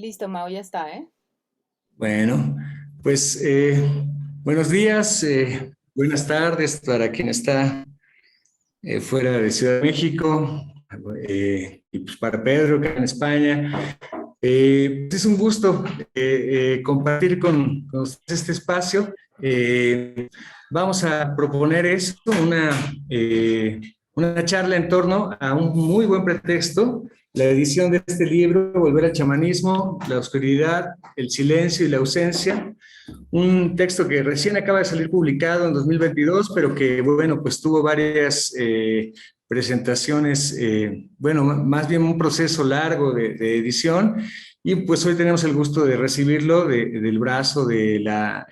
Listo, Mao, ya está, ¿eh? Bueno, pues buenos días, buenas tardes para quien está fuera de Ciudad de México y pues para Pedro que está en España. Pues es un gusto compartir con ustedes este espacio. Vamos a proponer esto, una charla en torno a un muy buen pretexto, la edición de este libro, Volver al chamanismo, la oscuridad, el silencio y la ausencia, un texto que recién acaba de salir publicado en 2022, pero que, bueno, pues tuvo varias presentaciones, bueno, más bien un proceso largo de edición, y pues hoy tenemos el gusto de recibirlo del brazo de la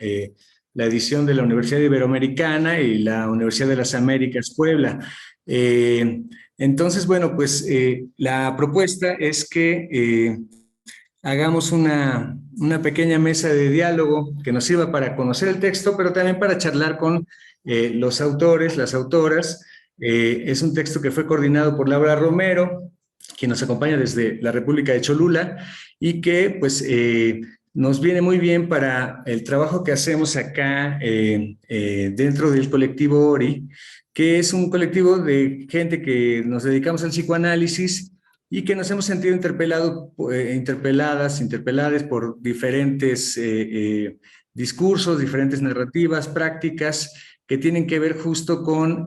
edición de la Universidad Iberoamericana y la Universidad de las Américas, Puebla. Eh, entonces, bueno, pues la propuesta es que hagamos una pequeña mesa de diálogo que nos sirva para conocer el texto, pero también para charlar con los autores, las autoras. Es un texto que fue coordinado por Laura Romero, quien nos acompaña desde la República de Cholula y que pues nos viene muy bien para el trabajo que hacemos acá dentro del colectivo ORI, que es un colectivo de gente que nos dedicamos al psicoanálisis y que nos hemos sentido interpeladas por diferentes discursos, diferentes narrativas, prácticas que tienen que ver justo con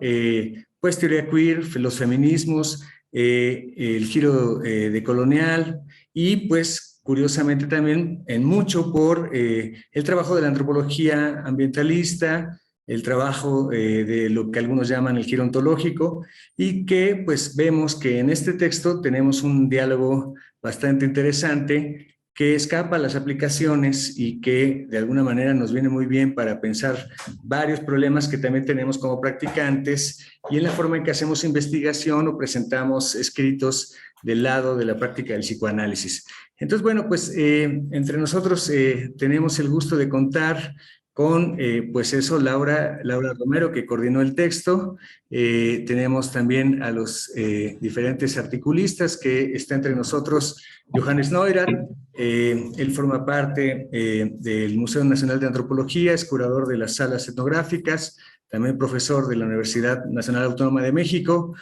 pues teoría queer, los feminismos, el giro de colonial y pues curiosamente también en mucho por el trabajo de la antropología ambientalista, el trabajo de lo que algunos llaman el giro ontológico, y que pues vemos que en este texto tenemos un diálogo bastante interesante que escapa a las aplicaciones y que de alguna manera nos viene muy bien para pensar varios problemas que también tenemos como practicantes y en la forma en que hacemos investigación o presentamos escritos del lado de la práctica del psicoanálisis. Entonces, bueno, pues entre nosotros tenemos el gusto de contar con, pues eso, Laura Romero, que coordinó el texto. Tenemos también a los diferentes articulistas que está entre nosotros Johannes Neurath. Él forma parte del Museo Nacional de Antropología, es curador de las salas etnográficas, también profesor de la Universidad Nacional Autónoma de México.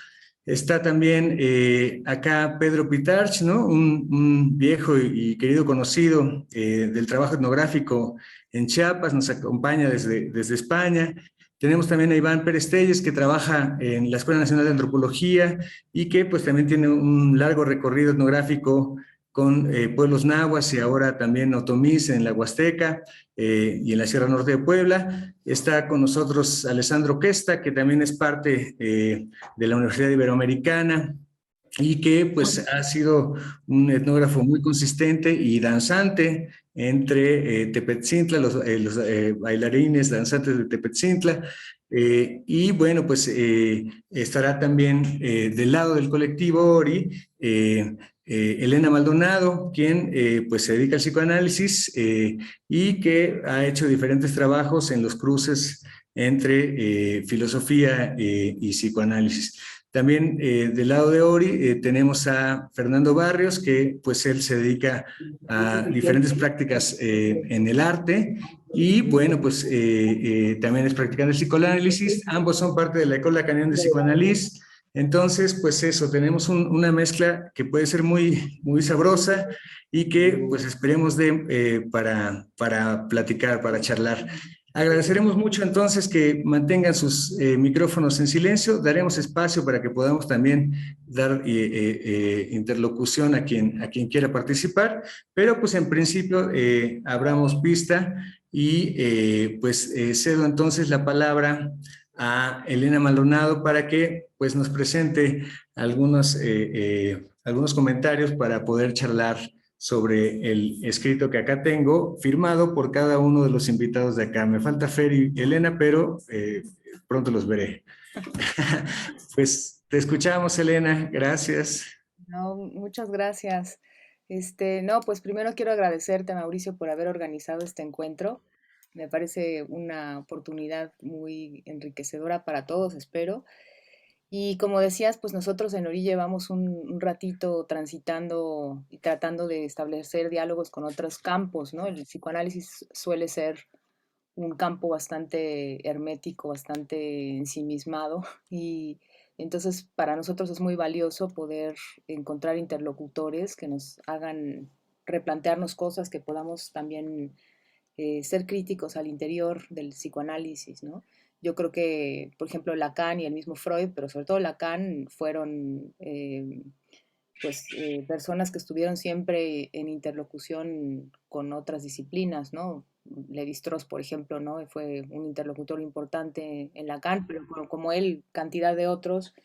Está también acá Pedro Pitarch, ¿no? Un viejo y querido conocido del trabajo etnográfico en Chiapas, nos acompaña desde España. Tenemos también a Iván Pérez Telles, que trabaja en la Escuela Nacional de Antropología y que pues también tiene un largo recorrido etnográfico con pueblos nahuas y ahora también otomís en la Huasteca y en la Sierra Norte de Puebla. Está con nosotros Alessandro Questa, que también es parte de la Universidad Iberoamericana y que pues ha sido un etnógrafo muy consistente y danzante entre Tepetzintla, los bailarines danzantes de Tepetzintla, y bueno, pues estará también del lado del colectivo ORI, Elena Maldonado, quien pues se dedica al psicoanálisis y que ha hecho diferentes trabajos en los cruces entre filosofía y psicoanálisis. También del lado de Ori tenemos a Fernando Barrios, que pues él se dedica a diferentes prácticas en el arte y bueno, pues también es practicante de psicoanálisis. Ambos son parte de la École Canadienne de Psicoanálisis. Entonces, pues eso, tenemos una mezcla que puede ser muy sabrosa y que pues esperemos para platicar, para charlar. Agradeceremos mucho entonces que mantengan sus micrófonos en silencio, daremos espacio para que podamos también dar interlocución a quien quiera participar, pero pues en principio abramos pista y pues cedo entonces la palabra a Elena Maldonado para que pues nos presente algunos comentarios para poder charlar sobre el escrito que acá tengo, firmado por cada uno de los invitados de acá. Me falta Fer y Elena, pero pronto los veré. Pues te escuchamos, Elena. Gracias. No, muchas gracias. No, pues primero quiero agradecerte, Mauricio, por haber organizado este encuentro. Me parece una oportunidad muy enriquecedora para todos, espero. Y como decías, pues nosotros en Ori llevamos un ratito transitando y tratando de establecer diálogos con otros campos, ¿no? El psicoanálisis suele ser un campo bastante hermético, bastante ensimismado y entonces para nosotros es muy valioso poder encontrar interlocutores que nos hagan replantearnos cosas, que podamos también ser críticos al interior del psicoanálisis, ¿no? Yo creo que, por ejemplo, Lacan y el mismo Freud, pero sobre todo Lacan, fueron personas que estuvieron siempre en interlocución con otras disciplinas, ¿no? Levi-Strauss, por ejemplo, ¿no? Fue un interlocutor importante en Lacan, pero como él, cantidad de otros.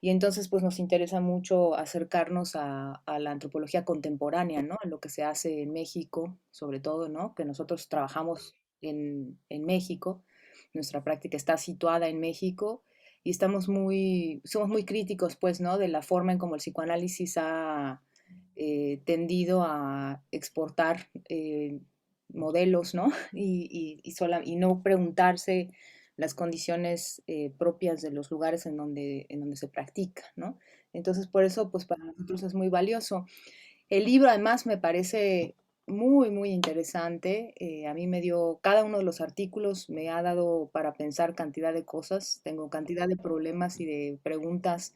Y entonces, pues nos interesa mucho acercarnos a la antropología contemporánea, ¿no? En lo que se hace en México, sobre todo, ¿no? Que nosotros trabajamos en México, nuestra práctica está situada en México y somos muy críticos, pues, ¿no? De la forma en cómo el psicoanálisis ha tendido a exportar modelos, ¿no? Y no preguntarse las condiciones propias de los lugares en donde se practica, ¿no? Entonces, por eso, pues para nosotros es muy valioso. El libro además me parece muy, muy interesante. A mí me dio, cada uno de los artículos me ha dado para pensar cantidad de cosas. Tengo cantidad de problemas y de preguntas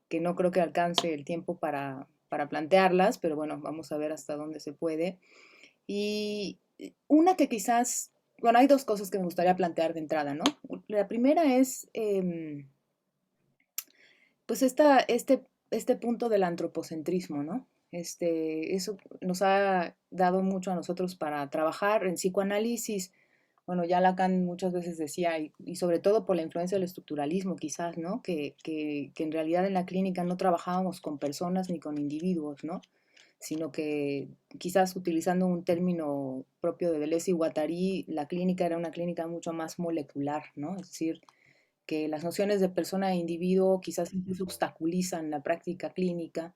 que no creo que alcance el tiempo para plantearlas, pero bueno, vamos a ver hasta dónde se puede. Y una que quizás, bueno, hay dos cosas que me gustaría plantear de entrada, ¿no? La primera es, pues, este punto del antropocentrismo, ¿no? Eso nos ha dado mucho a nosotros para trabajar en psicoanálisis. Bueno, ya Lacan muchas veces decía, y sobre todo por la influencia del estructuralismo, quizás, ¿no? Que en realidad en la clínica no trabajábamos con personas ni con individuos, ¿no? Sino que quizás utilizando un término propio de Deleuze y Guattari, la clínica era una clínica mucho más molecular, ¿no? Es decir, que las nociones de persona e individuo quizás incluso obstaculizan la práctica clínica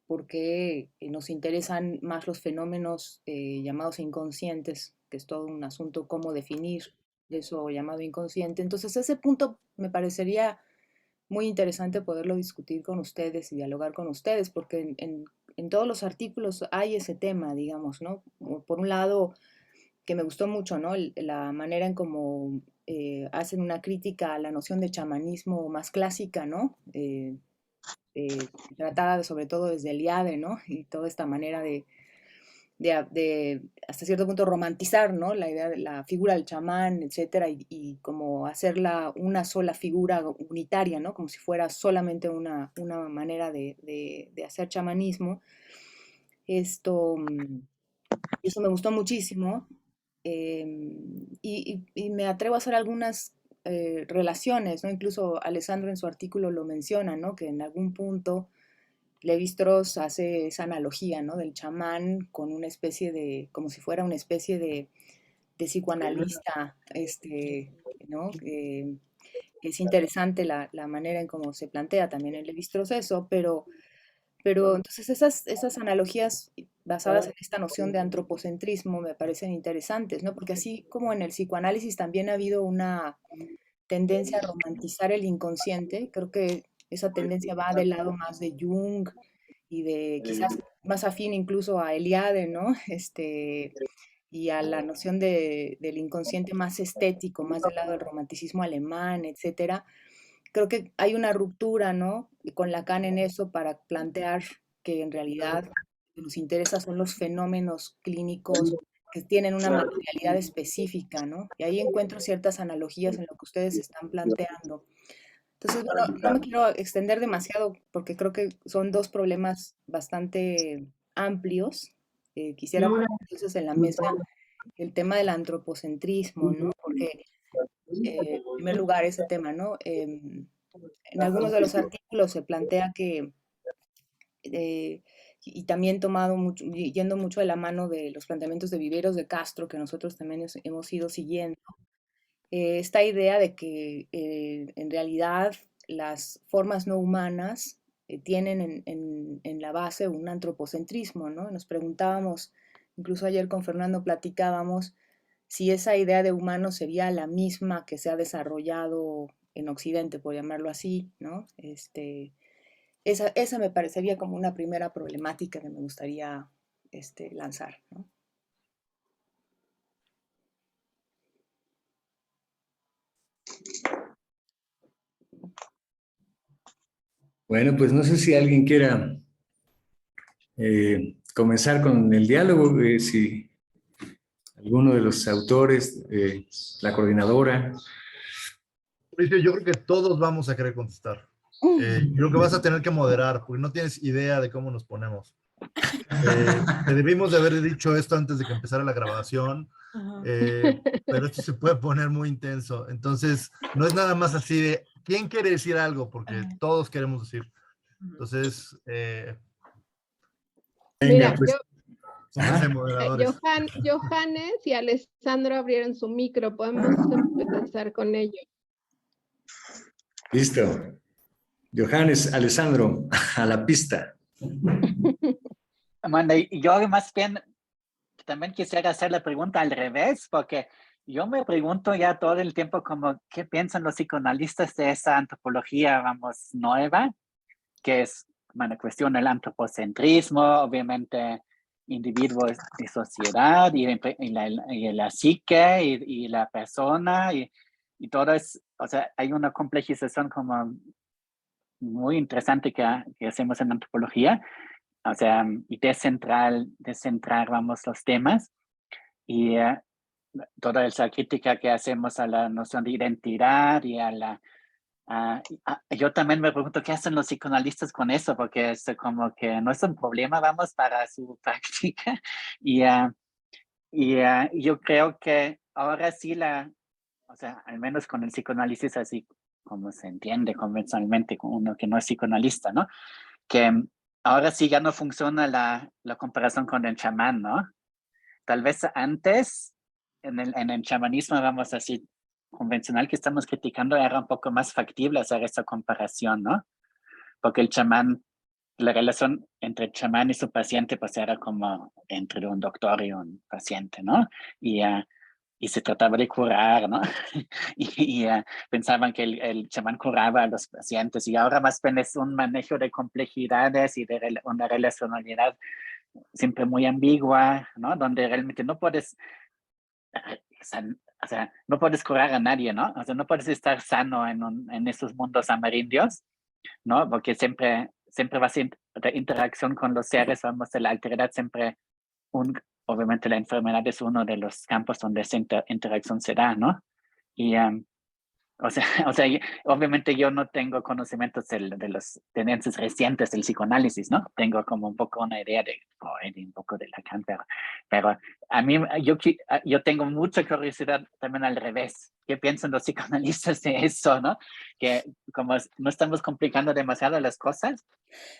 porque nos interesan más los fenómenos llamados inconscientes, que es todo un asunto cómo definir eso llamado inconsciente. Entonces ese punto me parecería muy interesante poderlo discutir con ustedes y dialogar con ustedes, porque en todos los artículos hay ese tema, digamos, ¿no? Por un lado, que me gustó mucho, ¿no? La manera en cómo hacen una crítica a la noción de chamanismo más clásica, ¿no? Tratada sobre todo desde Eliade, ¿no? Y toda esta manera de hasta cierto punto romantizar, ¿no? La idea de la figura del chamán, etcétera, y como hacerla una sola figura unitaria, ¿no? Como si fuera solamente una manera de hacer chamanismo. Esto, eso me gustó muchísimo. Y me atrevo a hacer algunas relaciones, ¿no? Incluso Alessandro en su artículo lo menciona, ¿no? Que en algún punto Levi-Strauss hace esa analogía, ¿no? Del chamán con una especie de, como si fuera una especie de psicoanalista, ¿no? Es interesante la manera en cómo se plantea también en Levi-Strauss eso, pero entonces esas analogías basadas en esta noción de antropocentrismo me parecen interesantes, ¿no? Porque así como en el psicoanálisis también ha habido una tendencia a romantizar el inconsciente, creo que esa tendencia va del lado más de Jung y de quizás más afín incluso a Eliade, ¿no? Y a la noción del inconsciente más estético, más del lado del romanticismo alemán, etcétera. Creo que hay una ruptura, ¿no? Con Lacan en eso para plantear que en realidad lo que nos interesa son los fenómenos clínicos que tienen una materialidad específica, ¿no? Y ahí encuentro ciertas analogías en lo que ustedes están planteando. Entonces, bueno, no me quiero extender demasiado porque creo que son dos problemas bastante amplios. Quisiera poner entonces en la mesa el tema del antropocentrismo, ¿no? Porque, en primer lugar, ese tema, ¿no? En algunos de los artículos se plantea que, eh, y también tomado mucho, yendo mucho de la mano de los planteamientos de Viveros de Castro, que nosotros también hemos ido siguiendo, esta idea de que en realidad las formas no humanas tienen en la base un antropocentrismo, ¿no? Nos preguntábamos, incluso ayer con Fernando platicábamos, si esa idea de humano sería la misma que se ha desarrollado en Occidente, por llamarlo así, ¿no? Esa me parecería como una primera problemática que me gustaría lanzar, ¿no? Bueno, pues no sé si alguien quiera comenzar con el diálogo, si alguno de los autores, la coordinadora. Mauricio, yo creo que todos vamos a querer contestar. Creo que vas a tener que moderar, porque no tienes idea de cómo nos ponemos. Te debimos de haber dicho esto antes de que empezara la grabación, pero esto se puede poner muy intenso. Entonces, no es nada más así de, ¿quién quiere decir algo? Porque todos queremos decir. Entonces, Venga, Mira, pues. pónganse moderadores. Johannes y Alessandro abrieron su micro, podemos empezar con ellos. Listo. Johannes, Alessandro, a la pista. Amanda, yo más bien también quisiera hacer la pregunta al revés, porque yo me pregunto ya todo el tiempo como, ¿qué piensan los psicoanalistas de esa antropología, vamos, nueva? Que es, bueno, cuestión del antropocentrismo, obviamente individuo y sociedad, y la psique, y la persona, y todo es, o sea, hay una complejización como muy interesante que hacemos en antropología, o sea, y descentrar, vamos, los temas, y toda esa crítica que hacemos a la noción de identidad y a la... yo también me pregunto qué hacen los psicoanalistas con eso, porque es como que no es un problema, vamos, para su práctica. Y, yo creo que ahora sí o sea, al menos con el psicoanálisis así como se entiende convencionalmente con uno que no es psicoanalista, ¿no? Que ahora sí ya no funciona la comparación con el chamán, ¿no? Tal vez antes, en el chamanismo, vamos así, convencional que estamos criticando, era un poco más factible hacer esa comparación, ¿no? Porque el chamán, la relación entre el chamán y su paciente, pues era como entre un doctor y un paciente, ¿no? Y, y se trataba de curar, ¿no? y pensaban que el chamán curaba a los pacientes, y ahora más bien es un manejo de complejidades y de una relacionalidad siempre muy ambigua, ¿no? Donde realmente no puedes, o sea, no puedes curar a nadie, ¿no? O sea, no puedes estar sano en esos mundos amerindios, ¿no? Porque siempre va a ser de interacción con los seres, vamos, de la alteridad, siempre obviamente la enfermedad es uno de los campos donde esa interacción se da, ¿no? Y o sea, obviamente yo no tengo conocimientos de las tendencias recientes del psicoanálisis, ¿no? Tengo como un poco una idea de Freud y un poco de Lacan, pero a mí, yo tengo mucha curiosidad también al revés. ¿Qué piensan los psicoanalistas de eso, no? Que como no estamos complicando demasiado las cosas.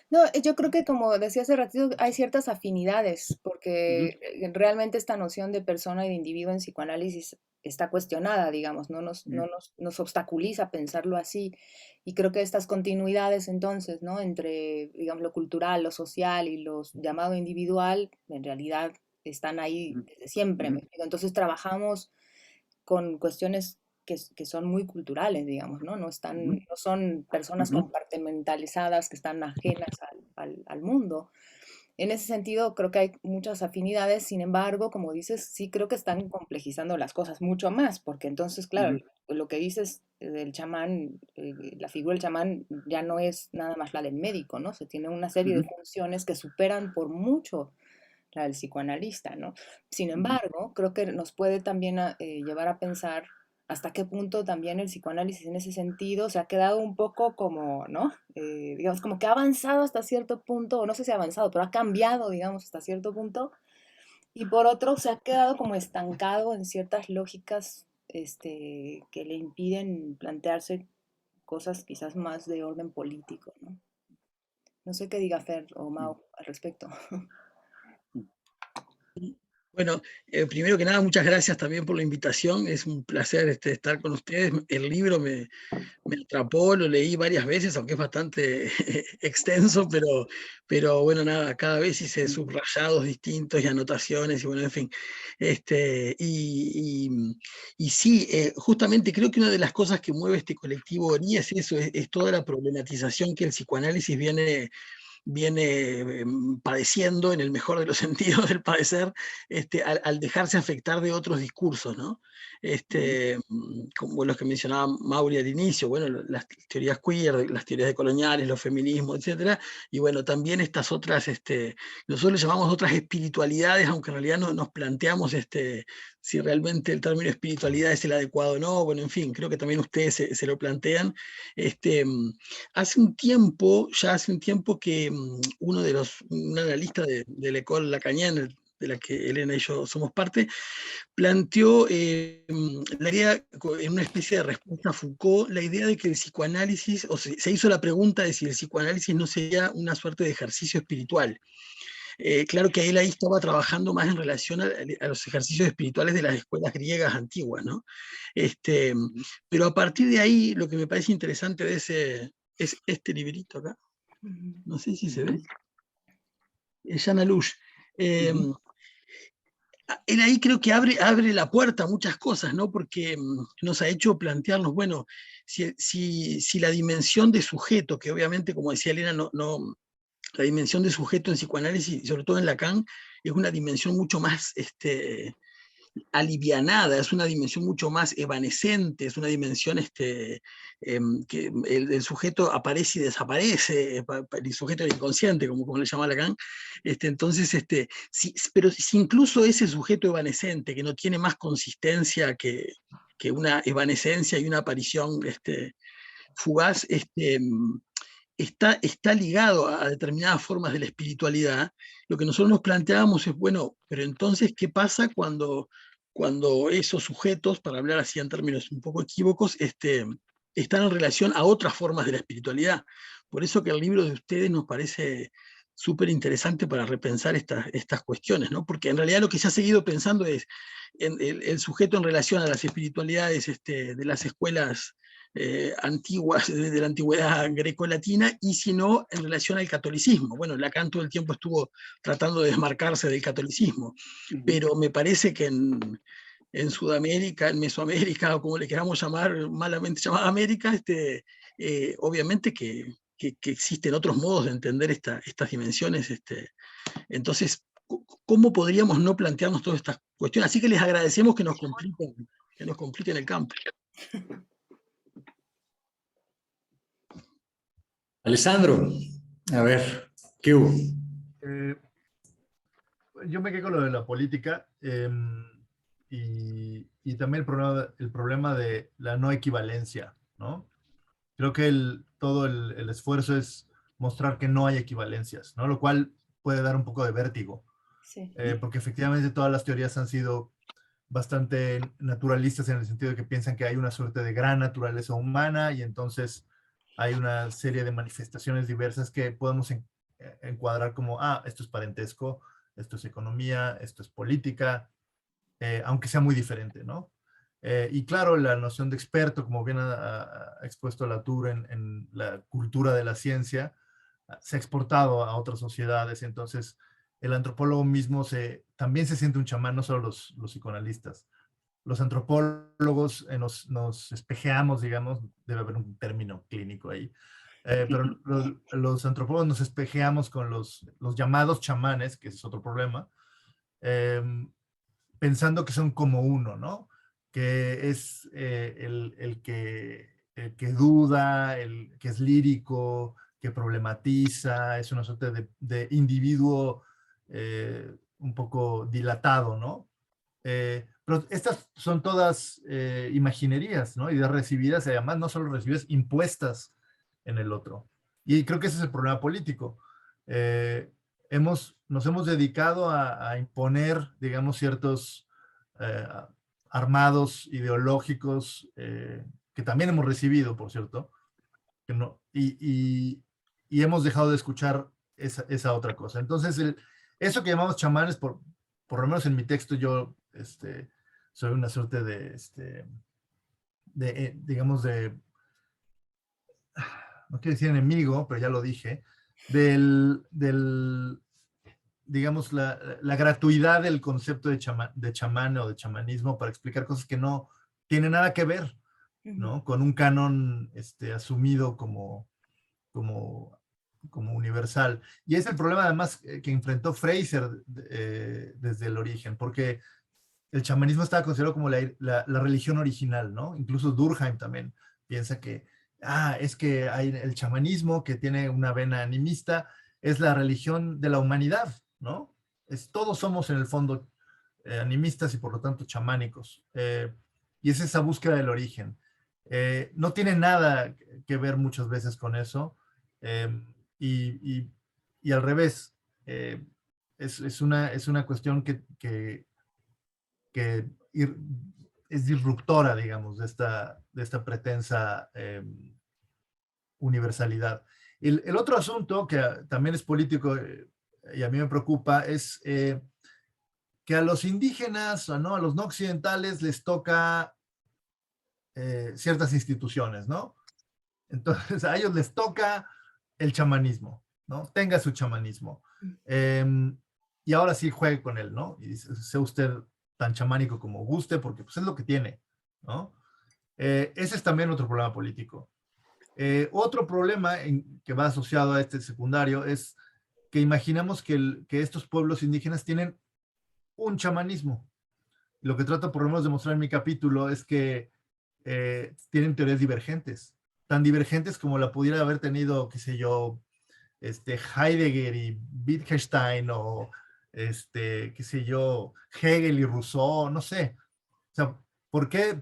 No, yo creo que como decía hace ratito, hay ciertas afinidades, porque realmente esta noción de persona y de individuo en psicoanálisis está cuestionada, digamos, nos obstaculiza pensarlo así. Y creo que estas continuidades entonces, ¿no? Entre, digamos, lo cultural, lo social y lo llamado individual, en realidad están ahí desde siempre, ¿me explico? Entonces trabajamos con cuestiones que son muy culturales, digamos, ¿no? No son personas compartimentalizadas que están ajenas al mundo. En ese sentido, creo que hay muchas afinidades, sin embargo, como dices, sí creo que están complejizando las cosas mucho más, porque entonces, claro, lo que dices del chamán, la figura del chamán ya no es nada más la del médico, ¿no? Se tiene una serie de funciones que superan por mucho la del psicoanalista, ¿no? Sin embargo, creo que nos puede también llevar a pensar hasta qué punto también el psicoanálisis en ese sentido se ha quedado un poco como, ¿no? Digamos, como que ha avanzado hasta cierto punto, o no sé si ha avanzado, pero ha cambiado, digamos, hasta cierto punto, y por otro se ha quedado como estancado en ciertas lógicas que le impiden plantearse cosas quizás más de orden político, ¿no? No sé qué diga Fer o Mau al respecto. Bueno, primero que nada, muchas gracias también por la invitación. Es un placer estar con ustedes. El libro me atrapó, lo leí varias veces, aunque es bastante extenso, pero bueno, nada, cada vez hice subrayados distintos y anotaciones, y bueno, en fin. Y sí, justamente creo que una de las cosas que mueve este colectivo ORI es eso, es toda la problematización que el psicoanálisis viene padeciendo, en el mejor de los sentidos del padecer, al dejarse afectar de otros discursos, ¿no? Como los que mencionaba Mauri al inicio, bueno, las teorías queer, las teorías decoloniales, los feminismos, etcétera, y bueno, también estas otras, nosotros le llamamos otras espiritualidades, aunque en realidad no nos planteamos si realmente el término espiritualidad es el adecuado o no, bueno, en fin, creo que también ustedes se lo plantean. Hace un tiempo que un analista de la École Lacaniana, de la que Elena y yo somos parte, planteó la idea, en una especie de respuesta a Foucault, la idea de que el psicoanálisis, o se hizo la pregunta de si el psicoanálisis no sería una suerte de ejercicio espiritual. Claro que él ahí estaba trabajando más en relación a los ejercicios espirituales de las escuelas griegas antiguas, ¿no? Pero a partir de ahí, lo que me parece interesante de ese, es este librito acá. No sé si se ve. Jana Lush. Él ahí creo que abre la puerta a muchas cosas, ¿no? Porque nos ha hecho plantearnos, bueno, si la dimensión de sujeto, que obviamente, como decía Elena, la dimensión de sujeto en psicoanálisis, y sobre todo en Lacan, es una dimensión mucho más alivianada, es una dimensión mucho más evanescente, es una dimensión que el sujeto aparece y desaparece, el sujeto del inconsciente, como le llama Lacan. Entonces, pero si incluso ese sujeto evanescente, que no tiene más consistencia que una evanescencia y una aparición fugaz, está ligado a determinadas formas de la espiritualidad, lo que nosotros nos planteábamos es, bueno, pero entonces, ¿qué pasa cuando esos sujetos, para hablar así en términos un poco equívocos, están en relación a otras formas de la espiritualidad? Por eso que el libro de ustedes nos parece súper interesante para repensar estas cuestiones, ¿no? Porque en realidad lo que se ha seguido pensando es en el sujeto en relación a las espiritualidades de las escuelas antiguas, desde la antigüedad greco-latina, y si no, en relación al catolicismo. Bueno, Lacan todo el tiempo estuvo tratando de desmarcarse del catolicismo, pero me parece que en Sudamérica, en Mesoamérica, o como le queramos llamar, malamente llamada América, obviamente que existen otros modos de entender estas dimensiones. Entonces, ¿cómo podríamos no plantearnos todas estas cuestiones? Así que les agradecemos que nos compliquen el campo. Alessandro, a ver, ¿qué hubo? Yo me quedé con lo de la política y también el problema de la no equivalencia, ¿no? Creo que todo el esfuerzo es mostrar que no hay equivalencias, ¿no? Lo cual puede dar un poco de vértigo, Sí. porque efectivamente todas las teorías han sido bastante naturalistas en el sentido de que piensan que hay una suerte de gran naturaleza humana y entonces hay una serie de manifestaciones diversas que podemos encuadrar como, esto es parentesco, esto es economía, esto es política, aunque sea muy diferente, ¿no? Y claro, la noción de experto, como bien ha expuesto Latour en la cultura de la ciencia, se ha exportado a otras sociedades, entonces el antropólogo mismo también se siente un chamán, no solo los psicoanalistas. Los antropólogos nos espejeamos, digamos, debe haber un término clínico ahí, pero los antropólogos nos espejeamos con los llamados chamanes, que ese es otro problema, pensando que son como uno, ¿no? Que es el que duda, el que es lírico, que problematiza, es una suerte de individuo un poco dilatado, ¿no? Pero estas son todas imaginerías, ¿no? Ideas recibidas, y además no solo recibidas, impuestas en el otro. Y creo que ese es el problema político. Nos hemos dedicado a imponer, digamos, ciertos armados ideológicos que también hemos recibido, por cierto, que no, y hemos dejado de escuchar esa otra cosa. Entonces, eso que llamamos chamanes, por lo menos en mi texto yo soy una suerte digamos, no quiero decir enemigo, pero ya lo dije, digamos, la gratuidad del concepto de chamán o de chamanismo para explicar cosas que no tienen nada que ver, ¿no? Con un canon asumido como universal. Y es el problema además que enfrentó Fraser desde el origen, porque el chamanismo estaba considerado como la religión original, ¿no? Incluso Durkheim también piensa que, es que hay el chamanismo que tiene una vena animista, es la religión de la humanidad, ¿no? Todos somos en el fondo animistas y por lo tanto chamánicos. Y es esa búsqueda del origen. No tiene nada que ver muchas veces con eso. Y al revés, es una cuestión que es disruptora, digamos, de esta pretensa universalidad. El otro asunto que también es político y a mí me preocupa es que a los indígenas, ¿no? A los no occidentales les toca ciertas instituciones, ¿no? Entonces a ellos les toca el chamanismo, ¿no? Tenga su chamanismo. Y ahora sí juegue con él, ¿no? Y dice, sea usted tan chamánico como guste, porque pues es lo que tiene, ¿no? Ese es también otro problema político. Otro problema que va asociado a este secundario es que imaginamos que estos pueblos indígenas tienen un chamanismo. Lo que trato por lo menos de mostrar en mi capítulo es que tienen teorías divergentes, tan divergentes como la pudiera haber tenido, qué sé yo, Heidegger y Wittgenstein o qué sé yo, Hegel y Rousseau, no sé. O sea, ¿por qué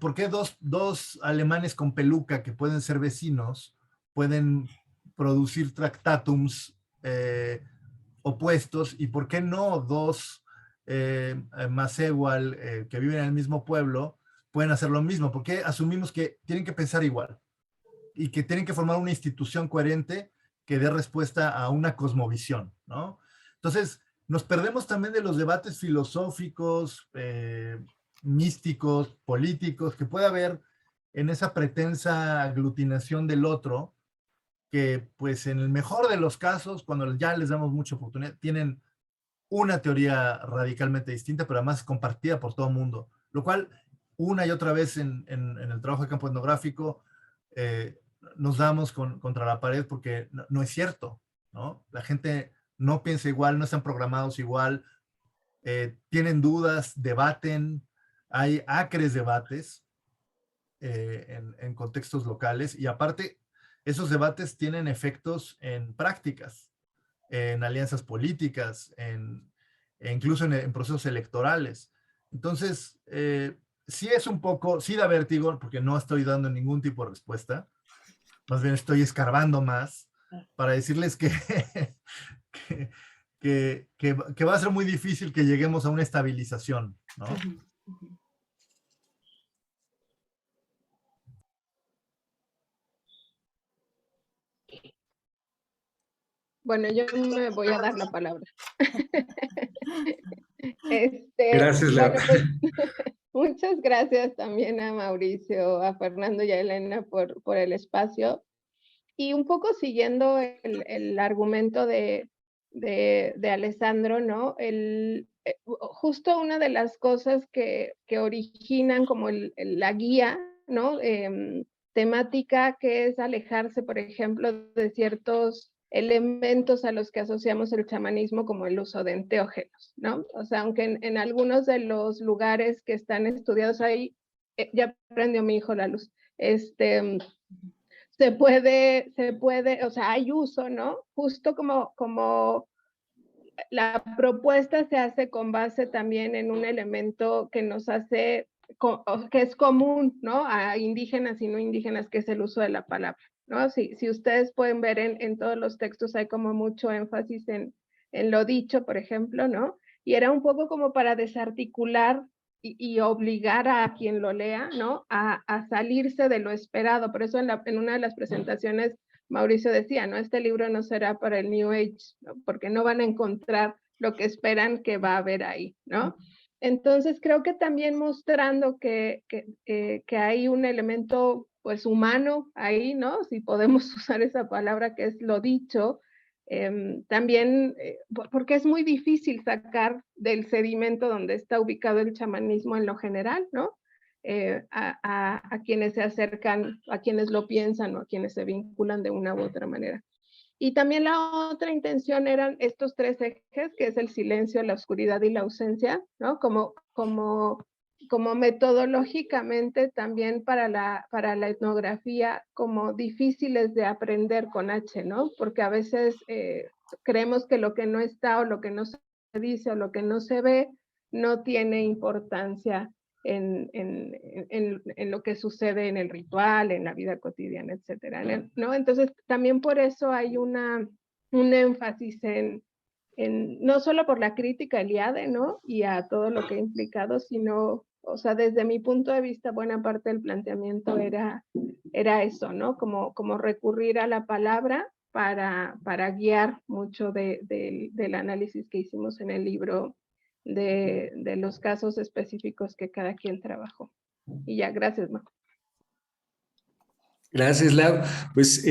dos alemanes con peluca que pueden ser vecinos pueden producir tractatums opuestos y por qué no dos Masewal que viven en el mismo pueblo pueden hacer lo mismo? ¿Por qué asumimos que tienen que pensar igual y que tienen que formar una institución coherente que dé respuesta a una cosmovisión, ¿no? Entonces, nos perdemos también de los debates filosóficos, místicos, políticos, que puede haber en esa pretensa aglutinación del otro, que pues en el mejor de los casos, cuando ya les damos mucha oportunidad, tienen una teoría radicalmente distinta, pero además compartida por todo el mundo, lo cual una y otra vez en el trabajo de campo etnográfico nos damos contra la pared porque no es cierto, ¿no? La gente no piensa igual, no están programados igual, tienen dudas, debaten, hay acres debates en contextos locales y aparte esos debates tienen efectos en prácticas, en alianzas políticas, incluso en procesos electorales. Entonces, sí es un poco, sí da vértigo, porque no estoy dando ningún tipo de respuesta, más bien estoy escarbando más para decirles que va a ser muy difícil que lleguemos a una estabilización, ¿no? Bueno, yo me voy a dar la palabra. Gracias, Leo. Bueno, pues muchas gracias también a Mauricio, a Fernando y a Elena por el espacio. Y un poco siguiendo el argumento de Alessandro, ¿no? Justo una de las cosas que originan como la guía, ¿no? Temática, que es alejarse, por ejemplo, de ciertos elementos a los que asociamos el chamanismo, como el uso de enteógenos, ¿no? O sea, aunque en algunos de los lugares que están estudiados ahí, ya prendió mi hijo la luz, se puede, o sea, hay uso, ¿no? Justo como la propuesta se hace con base también en un elemento que nos hace, que es común, ¿no? A indígenas y no indígenas, que es el uso de la palabra, ¿no? Si ustedes pueden ver en todos los textos hay como mucho énfasis en lo dicho, por ejemplo, ¿no? Y era un poco como para desarticular y obligar a quien lo lea, ¿no? A salirse de lo esperado. Por eso en una de las presentaciones Mauricio decía, ¿no? Este libro no será para el New Age, ¿no? Porque no van a encontrar lo que esperan que va a haber ahí, ¿no? Entonces creo que también mostrando que hay un elemento pues humano ahí, ¿no? Si podemos usar esa palabra que es lo dicho, también, porque es muy difícil sacar del sedimento donde está ubicado el chamanismo en lo general, ¿no? A quienes se acercan, a quienes lo piensan o a quienes se vinculan de una u otra manera. Y también la otra intención eran estos 3 ejes, que es el silencio, la oscuridad y la ausencia, ¿no? Como metodológicamente también para la etnografía, como difíciles de aprender con H, ¿no? Porque a veces creemos que lo que no está o lo que no se dice o lo que no se ve no tiene importancia en lo que sucede en el ritual, en la vida cotidiana, etcétera, ¿no? Entonces, también por eso hay un énfasis no solo por la crítica al IADE, ¿no? Y a todo lo que ha implicado, sino, o sea, desde mi punto de vista, buena parte del planteamiento era eso, ¿no? Como recurrir a la palabra para guiar mucho del análisis que hicimos en el libro de los casos específicos que cada quien trabajó. Y ya, gracias, Ma. Gracias, Lau. Pues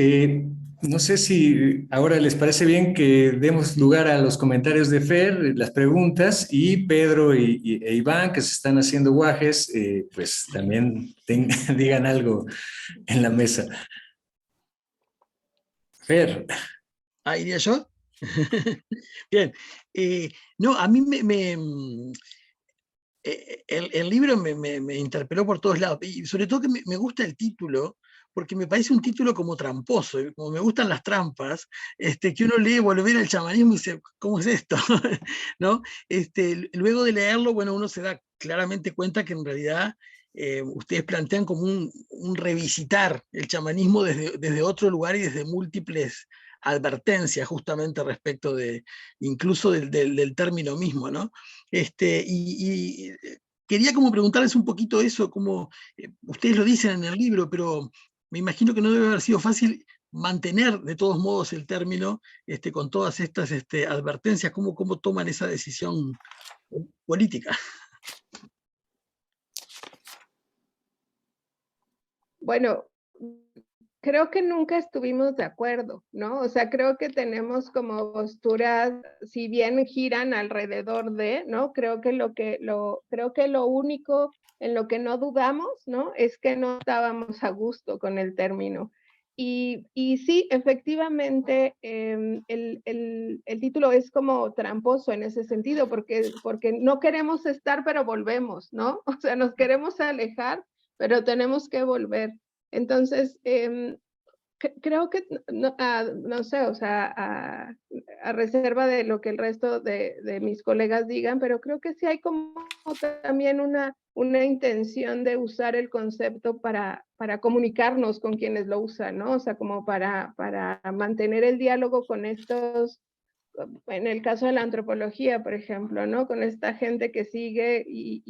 no sé si ahora les parece bien que demos lugar a los comentarios de Fer, las preguntas, y Pedro e Iván, que se están haciendo guajes, pues también digan algo en la mesa. Fer. Ah, ¿iría yo? Bien. No, a mí el libro me interpeló por todos lados, y sobre todo que me gusta el título, porque me parece un título como tramposo, como me gustan las trampas, que uno lee Volver al chamanismo y dice, ¿cómo es esto? ¿No? Luego de leerlo, bueno, uno se da claramente cuenta que en realidad ustedes plantean como un revisitar el chamanismo desde otro lugar y desde múltiples advertencias justamente respecto de incluso del término mismo, ¿no? Y quería como preguntarles un poquito eso, como ustedes lo dicen en el libro, pero me imagino que no debe haber sido fácil mantener de todos modos el término con todas estas advertencias. ¿Cómo toman esa decisión política? Bueno, creo que nunca estuvimos de acuerdo, ¿no? O sea, creo que tenemos como posturas, si bien giran alrededor de, ¿no? Creo que lo único en lo que no dudamos, ¿no? Es que no estábamos a gusto con el término. Y sí, efectivamente, el título es como tramposo en ese sentido, porque no queremos estar, pero volvemos, ¿no? O sea, nos queremos alejar, pero tenemos que volver. Entonces, creo que, no sé, o sea, a reserva de lo que el resto de mis colegas digan, pero creo que sí hay como también una intención de usar el concepto para comunicarnos con quienes lo usan, ¿no? O sea, como para mantener el diálogo con estos, en el caso de la antropología, por ejemplo, ¿no? Con esta gente que sigue y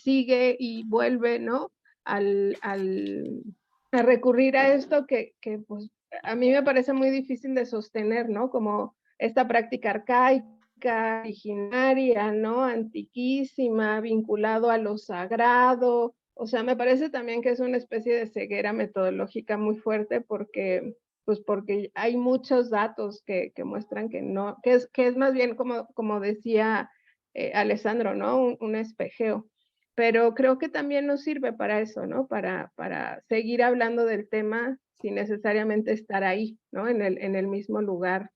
sigue y vuelve, ¿no? A recurrir a esto que pues a mí me parece muy difícil de sostener, ¿no? Como esta práctica arcaica, originaria, ¿no? Antiquísima, vinculado a lo sagrado. O sea, me parece también que es una especie de ceguera metodológica muy fuerte porque hay muchos datos que muestran que no, que es más bien como decía Alessandro, ¿no? Un espejeo. Pero creo que también nos sirve para eso, ¿no? Para seguir hablando del tema sin necesariamente estar ahí, ¿no? En el mismo lugar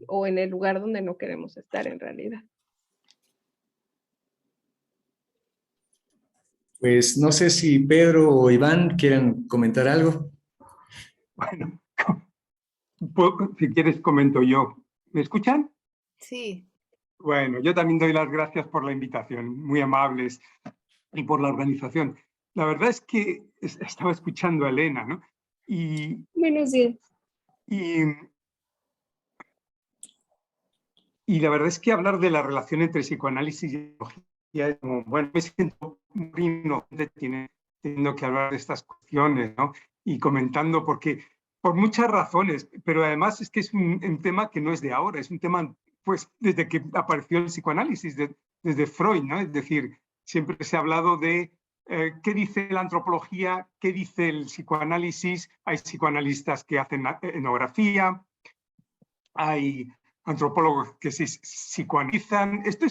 o en el lugar donde no queremos estar en realidad. Pues no sé si Pedro o Iván quieren comentar algo. Bueno, si quieres comento yo. ¿Me escuchan? Sí. Bueno, yo también doy las gracias por la invitación, muy amables, y por la organización. La verdad es que estaba escuchando a Elena, ¿no? Buenos días. Y la verdad es que hablar de la relación entre psicoanálisis y psicología es como, bueno, me siento muy inocente teniendo que hablar de estas cuestiones, ¿no? Y comentando porque por muchas razones, pero además es que es un tema que no es de ahora, es un tema pues desde que apareció el psicoanálisis, desde Freud, ¿no? Es decir, siempre se ha hablado de qué dice la antropología, qué dice el psicoanálisis. Hay psicoanalistas que hacen etnografía, hay antropólogos que se psicoanalizan. Esto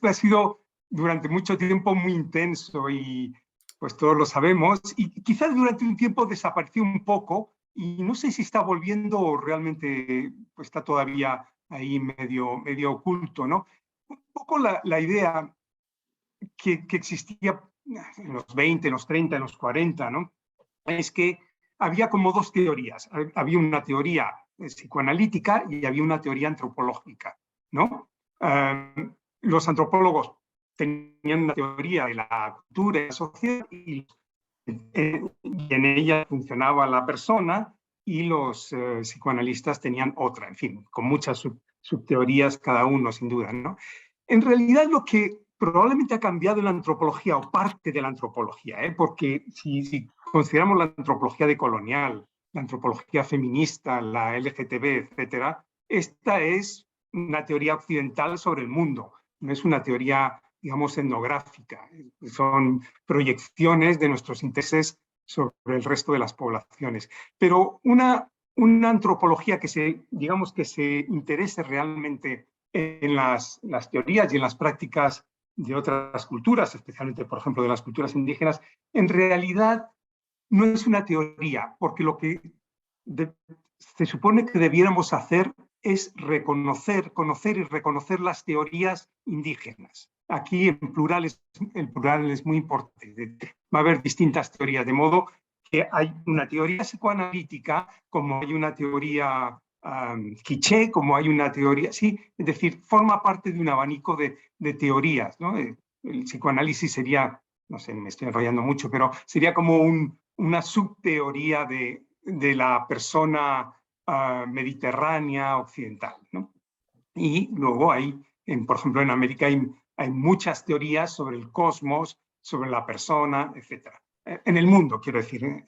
ha sido durante mucho tiempo muy intenso y pues todos lo sabemos, y quizás durante un tiempo desapareció un poco y no sé si está volviendo o realmente pues, está todavía ahí medio oculto, ¿no? Un poco la idea que existía en los 20, en los 30, en los 40, ¿no? Es que había como dos teorías. Había una teoría psicoanalítica y había una teoría antropológica, ¿no? Los antropólogos tenían una teoría de la cultura y la sociedad y en ella funcionaba la persona, y los psicoanalistas tenían otra, en fin, con muchas subteorías cada uno, sin duda, ¿no? En realidad lo que probablemente ha cambiado en la antropología, o parte de la antropología, porque si consideramos la antropología decolonial, la antropología feminista, la LGTB, etcétera, esta es una teoría occidental sobre el mundo, no es una teoría, digamos, etnográfica. Son proyecciones de nuestros intereses sobre el resto de las poblaciones. Pero una antropología digamos, que se interese realmente en las teorías y en las prácticas de otras culturas, especialmente, por ejemplo, de las culturas indígenas, en realidad no es una teoría, porque lo que se supone que debiéramos hacer es conocer y reconocer las teorías indígenas. Aquí el plural es muy importante. Va a haber distintas teorías, de modo que hay una teoría psicoanalítica, como hay una teoría quiché, como hay una teoría, sí, es decir, forma parte de un abanico de teorías, ¿no? El psicoanálisis sería, no sé, me estoy enrollando mucho, pero sería como una subteoría de la persona mediterránea occidental, ¿no? Y luego por ejemplo, en América hay muchas teorías sobre el cosmos, sobre la persona, etc. En el mundo, quiero decir.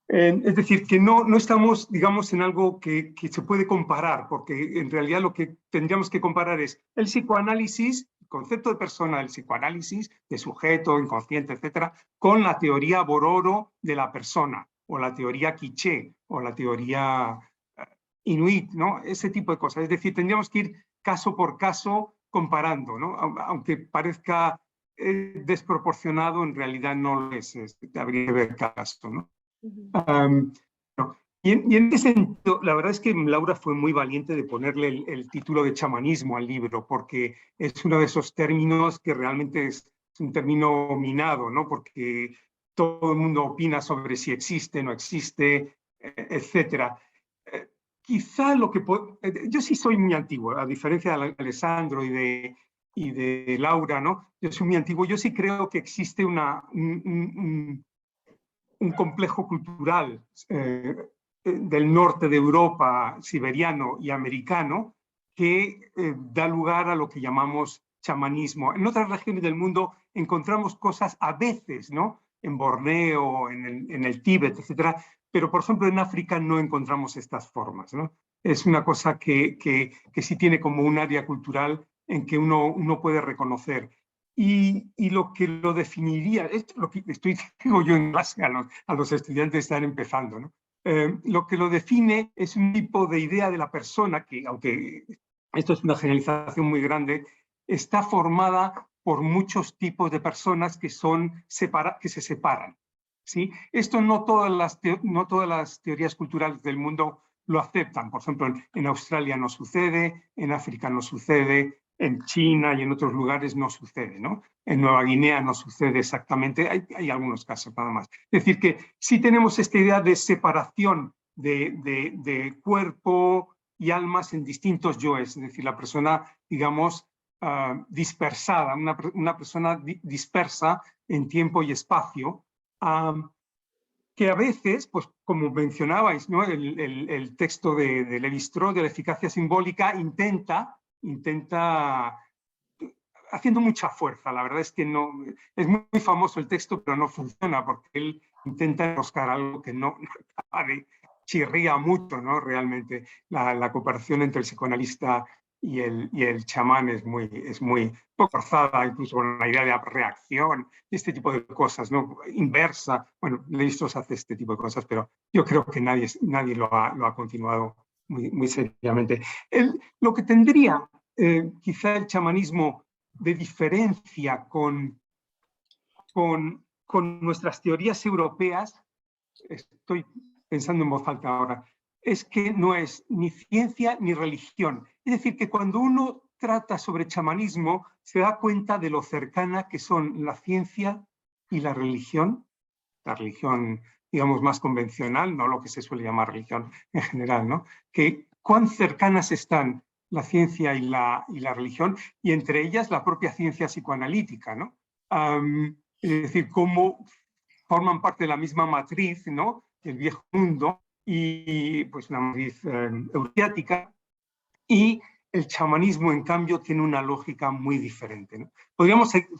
Es decir, que no estamos, digamos, en algo que se puede comparar, porque en realidad lo que tendríamos que comparar es el psicoanálisis, el concepto de persona del psicoanálisis, de sujeto, inconsciente, etcétera, con la teoría Bororo de la persona, o la teoría quiché, o la teoría inuit, ¿no? Ese tipo de cosas. Es decir, tendríamos que ir caso por caso comparando, ¿no? Aunque parezca desproporcionado, en realidad no lo es. Habría que ver cada caso, ¿no? No. Y en ese sentido, la verdad es que Laura fue muy valiente de ponerle el título de chamanismo al libro, porque es uno de esos términos que realmente es un término minado, ¿no? Porque todo el mundo opina sobre si existe, no existe, etcétera. Quizá yo sí soy muy antiguo, a diferencia de Alessandro y de Laura, ¿no? Yo soy muy antiguo. Yo sí creo que existe un complejo cultural del norte de Europa, siberiano y americano, que da lugar a lo que llamamos chamanismo. En otras regiones del mundo encontramos cosas a veces, ¿no? En Borneo, en el Tíbet, etcétera, pero por ejemplo en África no encontramos estas formas, ¿no? Es una cosa que sí tiene como un área cultural en que uno puede reconocer. Y lo que lo definiría, esto es lo que digo yo en clase a los estudiantes que están empezando, ¿no? Lo que lo define es un tipo de idea de la persona que, aunque esto es una generalización muy grande, está formada por muchos tipos de personas que se separan, ¿sí? Esto no todas las teorías culturales del mundo lo aceptan. Por ejemplo, en Australia no sucede, en África no sucede, en China y en otros lugares no sucede, ¿no? En Nueva Guinea no sucede exactamente, hay algunos casos nada más. Es decir, que sí tenemos esta idea de separación de cuerpo y almas en distintos yoes, es decir, la persona, digamos, dispersada, una persona dispersa en tiempo y espacio, que a veces, pues como mencionabais, ¿no? El texto de Lévi-Strauss de la eficacia simbólica intenta, haciendo mucha fuerza, la verdad es que no, es muy famoso el texto, pero no funciona, porque él intenta buscar algo que no acaba chirría mucho, ¿no? Realmente la cooperación entre el psicoanalista y el chamán es muy forzada, incluso con la idea de reacción, este tipo de cosas, ¿no? Inversa. Bueno, Levi-Strauss hace este tipo de cosas, pero yo creo que nadie lo ha continuado muy seriamente. Lo que tendría quizá el chamanismo de diferencia con nuestras teorías europeas, estoy pensando en voz alta ahora, es que no es ni ciencia ni religión. Es decir, que cuando uno trata sobre chamanismo, se da cuenta de lo cercana que son la ciencia y la religión, digamos, más convencional, no lo que se suele llamar religión en general, ¿no? Que cuán cercanas están la ciencia y la religión, y entre ellas la propia ciencia psicoanalítica, ¿no? Es decir, cómo forman parte de la misma matriz, ¿no? El viejo mundo, y pues una matriz eurasiática, y el chamanismo, en cambio, tiene una lógica muy diferente, ¿no?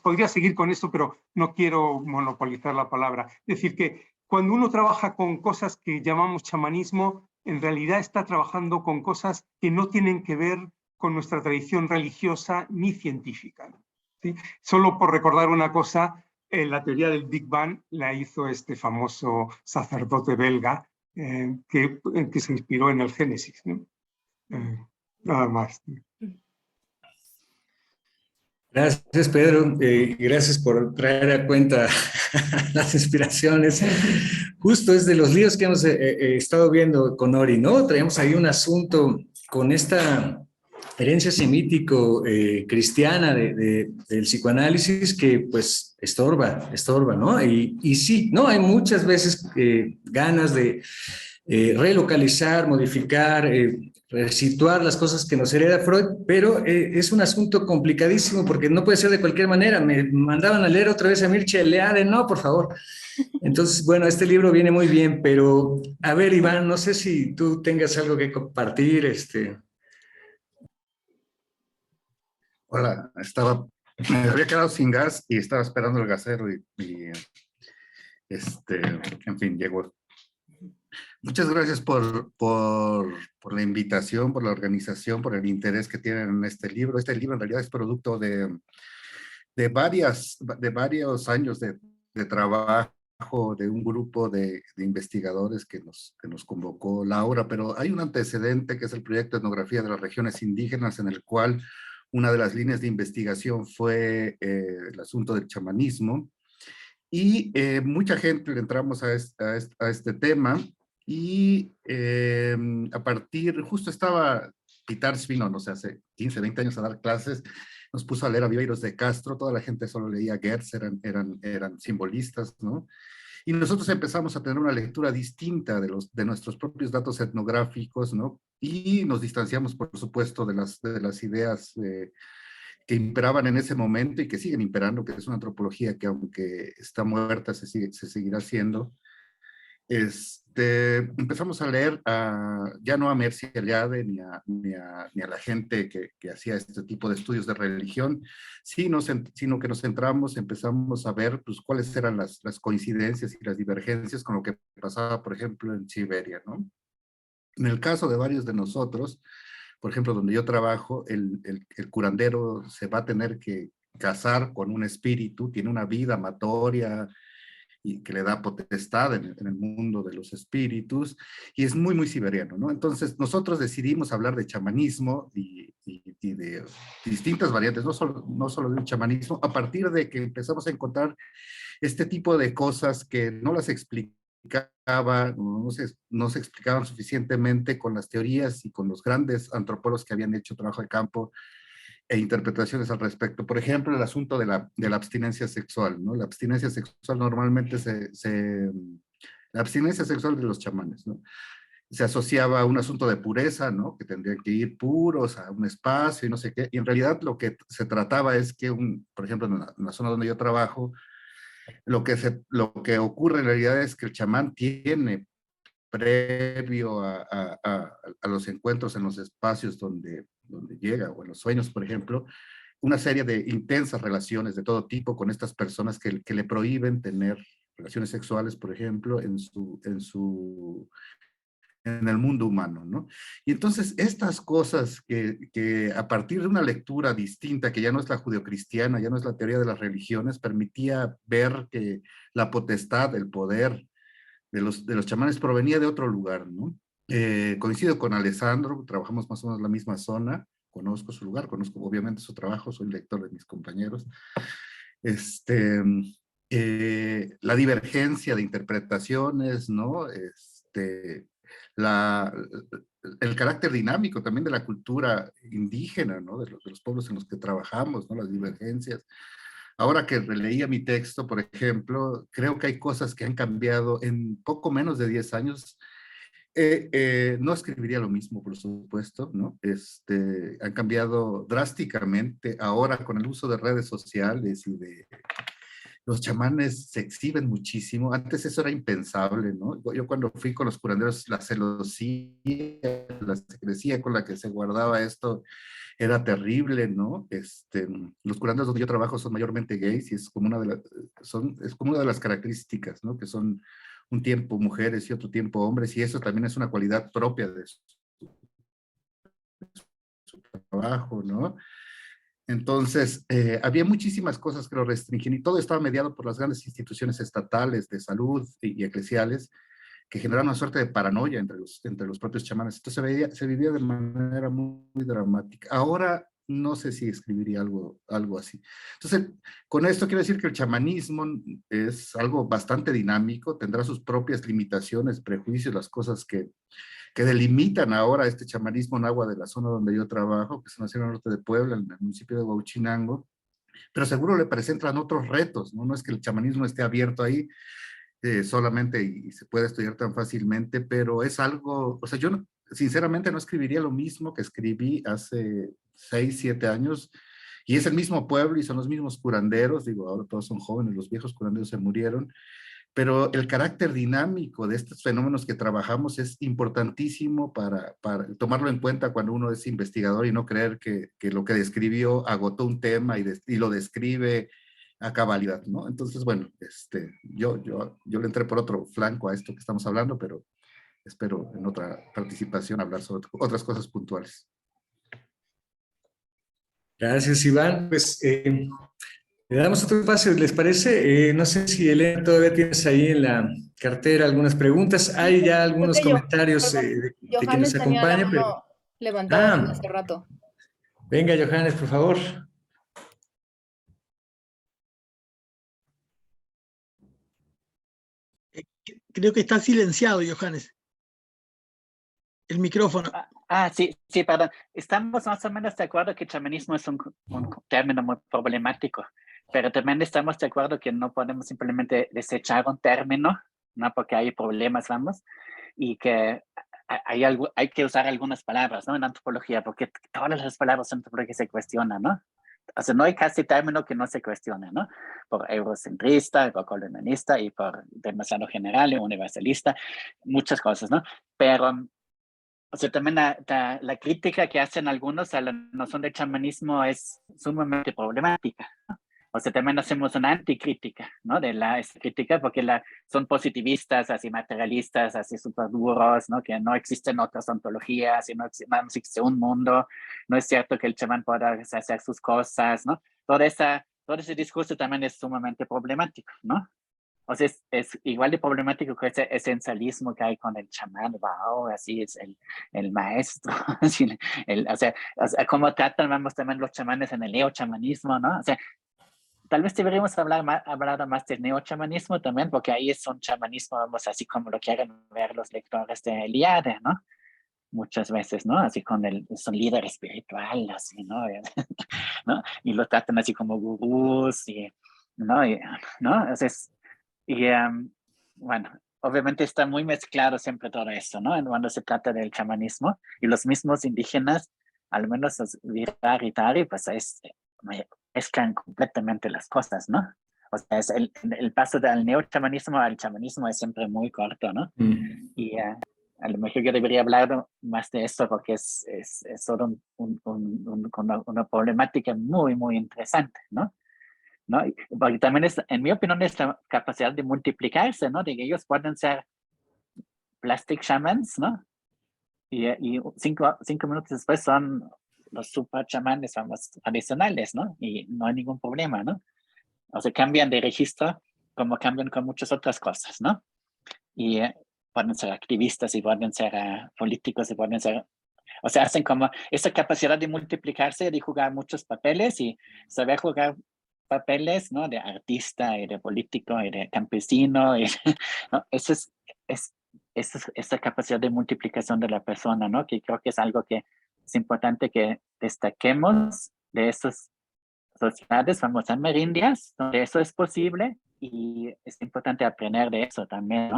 Podría seguir con esto, pero no quiero monopolizar la palabra. Es decir, que cuando uno trabaja con cosas que llamamos chamanismo, en realidad está trabajando con cosas que no tienen que ver con nuestra tradición religiosa ni científica, ¿sí? Solo por recordar una cosa, la teoría del Big Bang la hizo este famoso sacerdote belga que se inspiró en el Génesis, ¿no? Nada más. Gracias, Pedro. Gracias por traer a cuenta las inspiraciones. Justo es de los líos que hemos estado viendo con Ori, ¿no? Traemos ahí un asunto con esta herencia semítico-cristiana del psicoanálisis que pues estorba, ¿no? Y sí, ¿no? Hay muchas veces ganas de relocalizar, modificar, resituar las cosas que nos hereda Freud, pero es un asunto complicadísimo porque no puede ser de cualquier manera. Me mandaban a leer otra vez a Mircea Eliade, no, por favor. Entonces, bueno, este libro viene muy bien, pero a ver, Iván, no sé si tú tengas algo que compartir. Hola, me había quedado sin gas y estaba esperando el gasero en fin, llegó. Muchas gracias por la invitación, por la organización, por el interés que tienen en este libro. Este libro en realidad es producto de varios años de trabajo de un grupo de investigadores que nos convocó Laura, pero hay un antecedente que es el proyecto de etnografía de las regiones indígenas, en el cual una de las líneas de investigación fue el asunto del chamanismo, y mucha gente le entramos a este tema, y justo estaba Pitars vino, no sé, hace 15, 20 años a dar clases, nos puso a leer a Viveiros de Castro, toda la gente solo leía Goetz, eran simbolistas, ¿no? Y nosotros empezamos a tener una lectura distinta de nuestros propios datos etnográficos, ¿no? Y nos distanciamos, por supuesto, de las ideas que imperaban en ese momento y que siguen imperando, que es una antropología que, aunque está muerta, se seguirá haciendo. Empezamos a leer ya no a Mircea Eliade ni a la gente que hacía este tipo de estudios de religión, sino que nos empezamos a ver pues, cuáles eran las coincidencias y las divergencias con lo que pasaba, por ejemplo, en Siberia, ¿no? En el caso de varios de nosotros, por ejemplo, donde yo trabajo, el curandero se va a tener que casar con un espíritu, tiene una vida amatoria y que le da potestad en el mundo de los espíritus, y es muy, muy siberiano, ¿no? Entonces, nosotros decidimos hablar de chamanismo y de distintas variantes, no solo del chamanismo, a partir de que empezamos a encontrar este tipo de cosas que no las no se explicaban suficientemente con las teorías y con los grandes antropólogos que habían hecho trabajo de campo e interpretaciones al respecto. Por ejemplo, el asunto de la abstinencia sexual, ¿no? La abstinencia sexual normalmente la abstinencia sexual de los chamanes, ¿no? Se asociaba a un asunto de pureza, ¿no? Que tendrían que ir puros a un espacio y no sé qué. Y en realidad lo que se trataba es que, por ejemplo, en la zona donde yo trabajo, lo que ocurre en realidad es que el chamán tiene, previo a los encuentros en los espacios donde llega, o en los sueños, por ejemplo, una serie de intensas relaciones de todo tipo con estas personas que le prohíben tener relaciones sexuales, por ejemplo, en su en el mundo humano, ¿no? Y entonces estas cosas que a partir de una lectura distinta, que ya no es la judeocristiana, ya no es la teoría de las religiones, permitía ver que la potestad, el poder de los chamanes provenía de otro lugar, ¿no? Coincido con Alessandro, trabajamos más o menos en la misma zona, conozco su lugar, conozco obviamente su trabajo, soy lector de mis compañeros. La divergencia de interpretaciones, ¿no? El carácter dinámico también de la cultura indígena, ¿no? De los pueblos en los que trabajamos, ¿no? Las divergencias. Ahora que releía mi texto, por ejemplo, creo que hay cosas que han cambiado en poco menos de 10 años. No escribiría lo mismo, por supuesto, ¿no? Han cambiado drásticamente ahora con el uso de redes sociales y de... Los chamanes se exhiben muchísimo. Antes eso era impensable, ¿no? Yo cuando fui con los curanderos, la celosía, la secrecía con la que se guardaba esto era terrible, ¿no? Los curanderos donde yo trabajo son mayormente gays y es como es como una de las características, ¿no? Que son un tiempo mujeres y otro tiempo hombres, y eso también es una cualidad propia de su trabajo, ¿no? Entonces, había muchísimas cosas que lo restringían y todo estaba mediado por las grandes instituciones estatales de salud y eclesiales que generaron una suerte de paranoia entre los propios chamanes. Entonces se vivía de manera muy, muy dramática. Ahora no sé si escribiría algo así. Entonces, con esto quiero decir que el chamanismo es algo bastante dinámico, tendrá sus propias limitaciones, prejuicios, las cosas que delimitan ahora este chamanismo náhuatl de la zona donde yo trabajo, que es en la Sierra Norte de Puebla, en el municipio de Huauchinango, pero seguro le presentan otros retos, ¿no? No es que el chamanismo esté abierto ahí solamente y se puede estudiar tan fácilmente, pero es algo, o sea, yo sinceramente no escribiría lo mismo que escribí hace 6, 7 años, y es el mismo pueblo y son los mismos curanderos, digo, ahora todos son jóvenes, los viejos curanderos se murieron, pero el carácter dinámico de estos fenómenos que trabajamos es importantísimo para tomarlo en cuenta cuando uno es investigador y no creer que lo que describió agotó un tema y lo describe a cabalidad, ¿no? Entonces, bueno, yo le entré por otro flanco a esto que estamos hablando, pero espero en otra participación hablar sobre otras cosas puntuales. Gracias, Iván. Pues le damos otro espacio, ¿les parece? No sé si, Elena, todavía tienes ahí en la cartera algunas preguntas. Hay ya algunos comentarios de quien nos acompaña. Pero... levantado desde hace rato. Venga, Johannes, por favor. Creo que está silenciado, Johannes. El micrófono. Sí, perdón. Estamos más o menos de acuerdo que el chamanismo es un término muy problemático, pero también estamos de acuerdo que no podemos simplemente desechar un término, ¿no? Porque hay problemas, vamos, y que hay que usar algunas palabras, ¿no? En antropología, porque todas las palabras en antropología se cuestionan, ¿no? O sea, no hay casi término que no se cuestione, ¿no? Por eurocentrista, por colonialista y por demasiado general y universalista, muchas cosas, ¿no? Pero o sea, también la crítica que hacen algunos a la noción de chamanismo es sumamente problemática, ¿no? O sea, también hacemos una anticrítica, ¿no? De esa crítica, porque son positivistas, así materialistas, así súper duros, ¿no? Que no existen otras ontologías y no existe un mundo, no es cierto que el chamán pueda hacer sus cosas, ¿no? Todo ese discurso también es sumamente problemático, ¿no? O sea, es igual de problemático que ese esencialismo que hay con el chamán, wow, así es el maestro, así, o sea, cómo tratan, vamos, también los chamanes en el neochamanismo, ¿no? O sea, tal vez deberíamos hablar más del neochamanismo también, porque ahí es un chamanismo, vamos, así como lo quieren ver los lectores de Eliade, ¿no? Muchas veces, ¿no? Así es un líder espiritual, así, ¿no? ¿no? Y lo tratan así como gurús, ¿no? ¿no? O sea, bueno, obviamente está muy mezclado siempre todo esto, ¿no? Cuando se trata del chamanismo, y los mismos indígenas, al menos los Virar-Itari, pues mezclan completamente las cosas, ¿no? O sea, el paso del neochamanismo al chamanismo es siempre muy corto, ¿no? Y a lo mejor yo debería hablar más de esto porque es todo una problemática muy, muy interesante, ¿no? ¿No? Porque también en mi opinión, es la capacidad de multiplicarse, ¿no? De que ellos pueden ser plastic shamans, ¿no? Y 5 minutos después son los super chamanes, vamos, tradicionales, ¿no? Y no hay ningún problema, ¿no? O sea, cambian de registro como cambian con muchas otras cosas, ¿no? Y pueden ser activistas y pueden ser políticos y pueden ser... O sea, hacen como esa capacidad de multiplicarse, de jugar muchos papeles y saber jugar papeles, ¿no? De artista y de político y de campesino. Y, ¿no? Eso es esa capacidad de multiplicación de la persona, ¿no? Que creo que es algo que es importante que destaquemos de esas sociedades, vamos, amerindias, donde eso es posible y es importante aprender de eso también,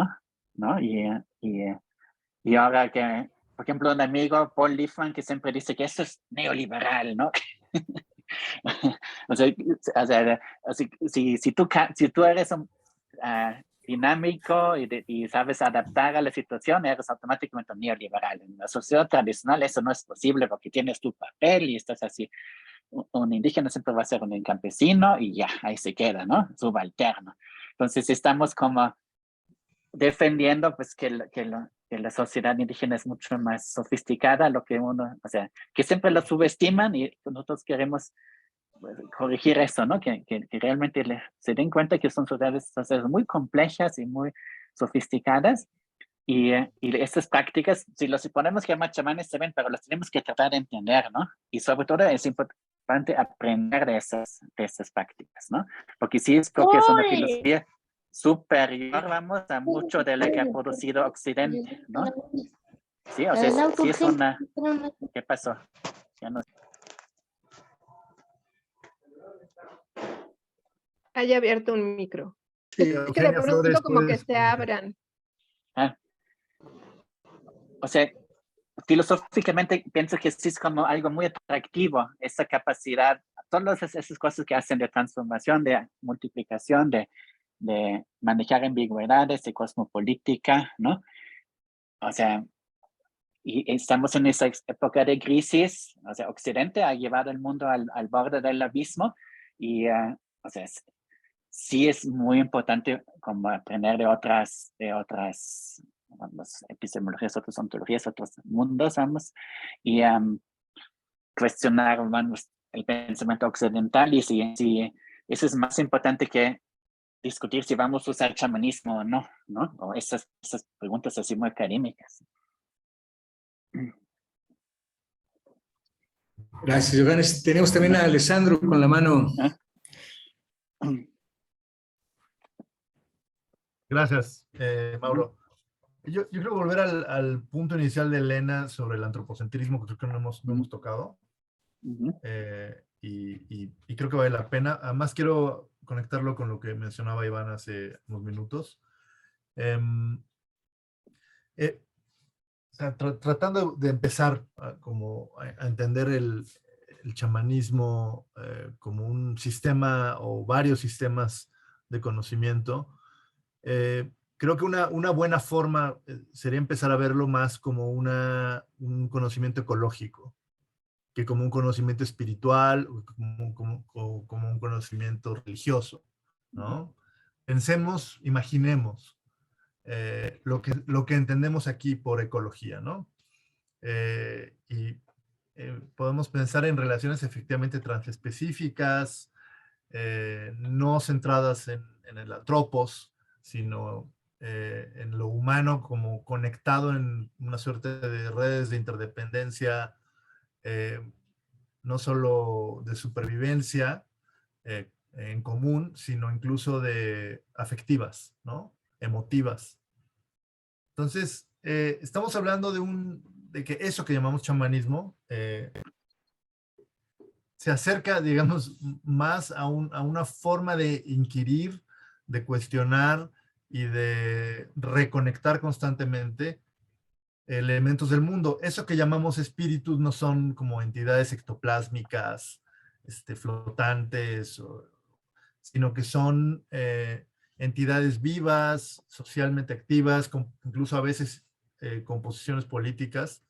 ¿no? Y ahora que, por ejemplo, un amigo, Paul Liefman, que siempre dice que eso es neoliberal, ¿no? O sea, si tú eres un, dinámico y sabes adaptar a la situación, eres automáticamente un neoliberal. En la sociedad tradicional eso no es posible porque tienes tu papel y estás así. Un indígena siempre va a ser un campesino y ya, ahí se queda, ¿no? Subalterno. Entonces estamos como defendiendo pues que la sociedad indígena es mucho más sofisticada, lo que uno, o sea, que siempre lo subestiman y nosotros queremos corregir eso, ¿no? Que realmente se den cuenta que son sociedades muy complejas y muy sofisticadas y estas prácticas, si los ponemos que llamar chamanes se ven, pero los tenemos que tratar de entender, ¿no? Y sobre todo es importante aprender de esas prácticas, ¿no? Porque sí es porque es una filosofía superior, vamos, a mucho de lo que ha producido Occidente, ¿no? Sí, o sea, sí es una... ¿Qué pasó? Ya no... Haya abierto un micro. Sí, Es que de Eugenia pronto Flores, como que puedes- se abran. O sea, filosóficamente pienso que sí es como algo muy atractivo, esa capacidad, todas esas cosas que hacen de transformación, de multiplicación, de manejar ambigüedades, de cosmopolítica, ¿no? O sea, y estamos en esa época de crisis, o sea, Occidente ha llevado el mundo al borde del abismo y, o sea, sí es muy importante como aprender de otras vamos, epistemologías, otras ontologías, otros mundos, vamos, y cuestionar, vamos, el pensamiento occidental y si eso es más importante que discutir si vamos a usar chamanismo o no, ¿no? O esas preguntas así muy académicas. Gracias, Johannes. Tenemos también a Alessandro con la mano. Gracias, Mauro. Yo quiero volver al punto inicial de Elena sobre el antropocentrismo, que creo que no hemos tocado. Y creo que vale la pena. Además, quiero conectarlo con lo que mencionaba Iván hace unos minutos. O sea, tratando de empezar a entender el chamanismo como un sistema o varios sistemas de conocimiento, creo que una buena forma sería empezar a verlo más como un conocimiento ecológico, que como un conocimiento espiritual o como un conocimiento religioso, ¿no? Pensemos, imaginemos lo que entendemos aquí por ecología, ¿no? Podemos pensar en relaciones efectivamente transespecíficas, no centradas en el antropos, sino en lo humano como conectado en una suerte de redes de interdependencia, no solo de supervivencia en común, sino incluso de afectivas, ¿no? Emotivas. Entonces, estamos hablando de que eso que llamamos chamanismo se acerca, digamos, más a una forma de inquirir, de cuestionar y de reconectar constantemente elementos del mundo. Eso que llamamos espíritus no son como entidades ectoplásmicas, flotantes, sino que son entidades vivas, socialmente activas, incluso a veces con posiciones políticas,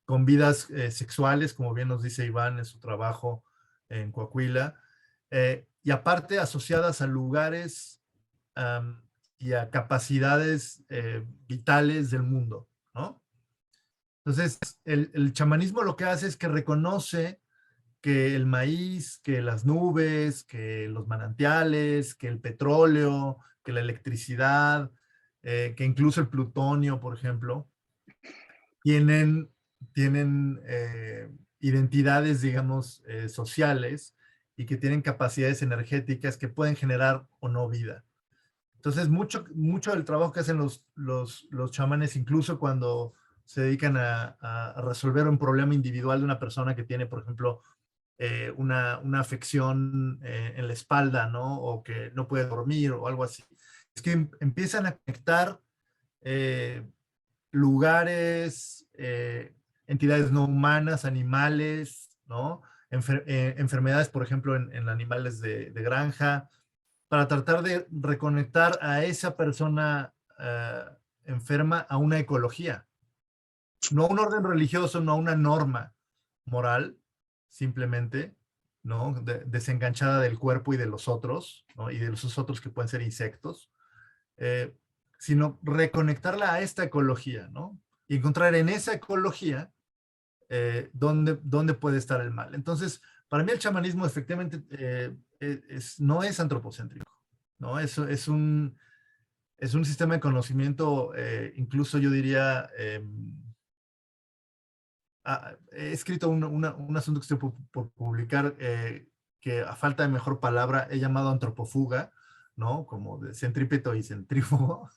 con vidas sexuales, como bien nos dice Iván en su trabajo en Coahuila, y aparte asociadas a lugares y a capacidades vitales del mundo, ¿no? Entonces, el chamanismo lo que hace es que reconoce que el maíz, que las nubes, que los manantiales, que el petróleo, que la electricidad, que incluso el plutonio, por ejemplo, tienen identidades, digamos, sociales y que tienen capacidades energéticas que pueden generar o no vida. Entonces, mucho del trabajo que hacen los chamanes, incluso cuando se dedican a resolver un problema individual de una persona que tiene, por ejemplo, una afección en la espalda, ¿no? O que no puede dormir o algo así. Es que empiezan a conectar lugares, entidades no humanas, animales, ¿no? Enfermedades, por ejemplo, en animales de granja, para tratar de reconectar a esa persona enferma a una ecología. No a un orden religioso, no a una norma moral, simplemente, ¿no? Desenganchada del cuerpo y de los otros, ¿no? Y de los otros que pueden ser insectos, sino reconectarla a esta ecología, ¿no? Y encontrar en esa ecología dónde puede estar el mal. Entonces, para mí el chamanismo efectivamente no es antropocéntrico, ¿no? Es un sistema de conocimiento, incluso yo diría, he escrito un asunto que estoy por publicar, que a falta de mejor palabra he llamado antropofuga, ¿no? Como de centrípeto y centrífugo.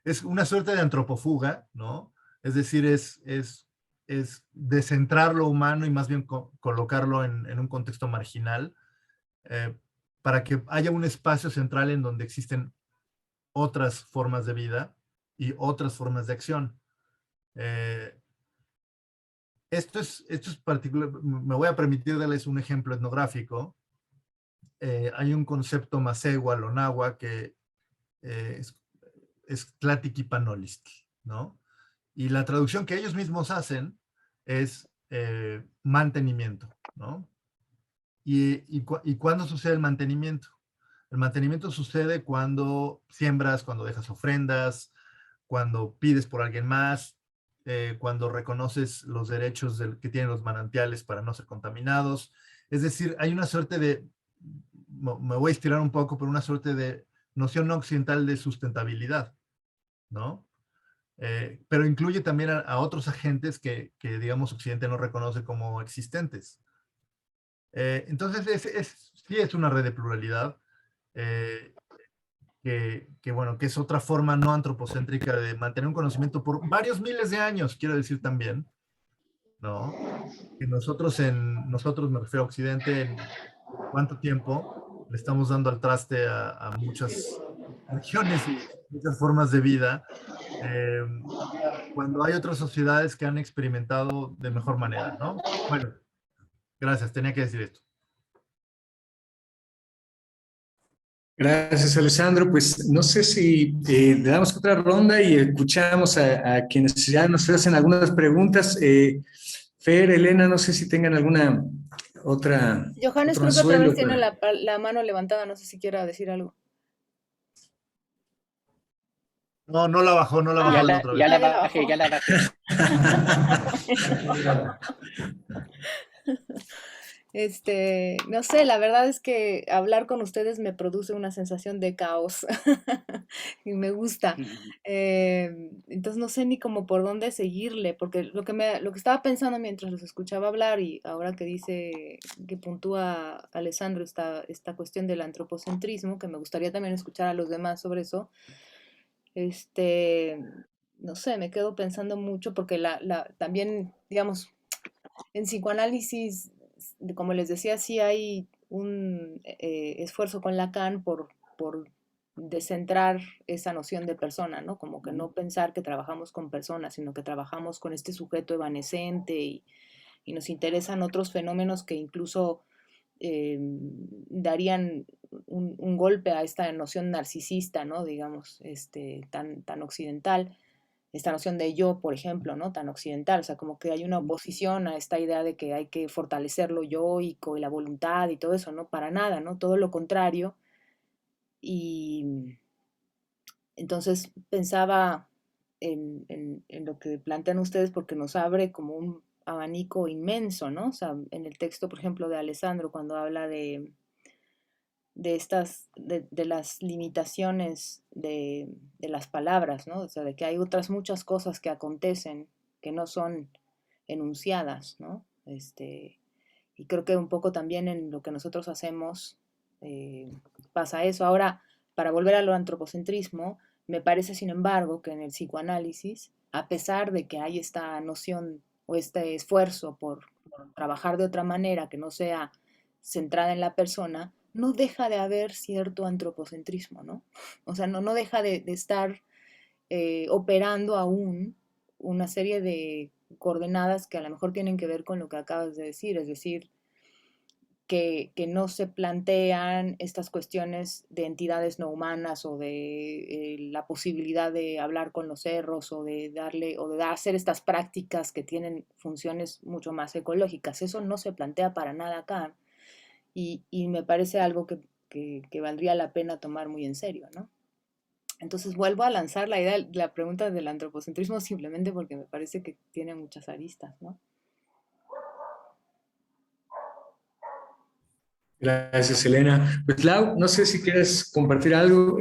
Es una suerte de antropofuga, ¿no? Es decir, es descentrar lo humano y más bien colocarlo en un contexto marginal, para que haya un espacio central en donde existen otras formas de vida y otras formas de acción. Esto es particular, me voy a permitir darles un ejemplo etnográfico. Hay un concepto Mazehua, o náhuatl, que es Tlatiquipanolistli, ¿no? Y la traducción que ellos mismos hacen es mantenimiento, ¿no? ¿Y cuándo sucede el mantenimiento? El mantenimiento sucede cuando siembras, cuando dejas ofrendas, cuando pides por alguien más, cuando reconoces los derechos que tienen los manantiales para no ser contaminados. Es decir, hay una suerte de, me voy a estirar un poco, pero una suerte de noción no occidental de sustentabilidad, ¿no? Pero incluye también a otros agentes que, digamos, Occidente no reconoce como existentes. Entonces, sí es una red de pluralidad, bueno, que es otra forma no antropocéntrica de mantener un conocimiento por varios miles de años, quiero decir también, ¿no? Que nosotros me refiero a Occidente, en cuánto tiempo le estamos dando al traste a muchas regiones y muchas formas de vida, cuando hay otras sociedades que han experimentado de mejor manera, ¿no? Bueno, gracias, tenía que decir esto. Gracias, Alessandro. Pues no sé si le damos otra ronda y escuchamos a quienes ya nos hacen algunas preguntas. Fer, Elena, no sé si tengan alguna otra. Johannes creo que otra vez tiene la mano levantada, no sé si quiera decir algo. No, no la bajó, no la bajó otra vez. Ya la bajé. No sé, la verdad es que hablar con ustedes me produce una sensación de caos y me gusta. Entonces no sé ni cómo por dónde seguirle, porque lo que estaba pensando mientras los escuchaba hablar y ahora que dice, que puntúa Alessandro esta cuestión del antropocentrismo, que me gustaría también escuchar a los demás sobre eso, no sé, me quedo pensando mucho porque también, digamos, en psicoanálisis, como les decía, sí hay un esfuerzo con Lacan por descentrar esa noción de persona, ¿no? Como que no pensar que trabajamos con personas, sino que trabajamos con este sujeto evanescente y nos interesan otros fenómenos que incluso darían un golpe a esta noción narcisista, ¿no? Digamos, tan occidental. Esta noción de yo, por ejemplo, ¿no? Tan occidental, o sea, como que hay una oposición a esta idea de que hay que fortalecer lo yoico y la voluntad y todo eso, ¿no? Para nada, ¿no? Todo lo contrario. Y Entonces pensaba en lo que plantean ustedes porque nos abre como un abanico inmenso, ¿no? O sea, en el texto, por ejemplo, de Alessandro, cuando habla de las limitaciones de las palabras, ¿no? O sea, de que hay otras muchas cosas que acontecen que no son enunciadas, ¿no? Y creo que un poco también en lo que nosotros hacemos pasa eso. Ahora, para volver al antropocentrismo, me parece, sin embargo, que en el psicoanálisis, a pesar de que hay esta noción o este esfuerzo por trabajar de otra manera que no sea centrada en la persona, no deja de haber cierto antropocentrismo, ¿no? O sea, no deja de estar operando aún una serie de coordenadas que a lo mejor tienen que ver con lo que acabas de decir, es decir, que no se plantean estas cuestiones de entidades no humanas o de la posibilidad de hablar con los cerros o de darle o de hacer estas prácticas que tienen funciones mucho más ecológicas. Eso no se plantea para nada acá y me parece algo que valdría la pena tomar muy en serio, ¿no? Entonces vuelvo a lanzar la idea, la pregunta del antropocentrismo simplemente porque me parece que tiene muchas aristas, ¿no? Gracias, Elena. Pues Lau, no sé si quieres compartir algo.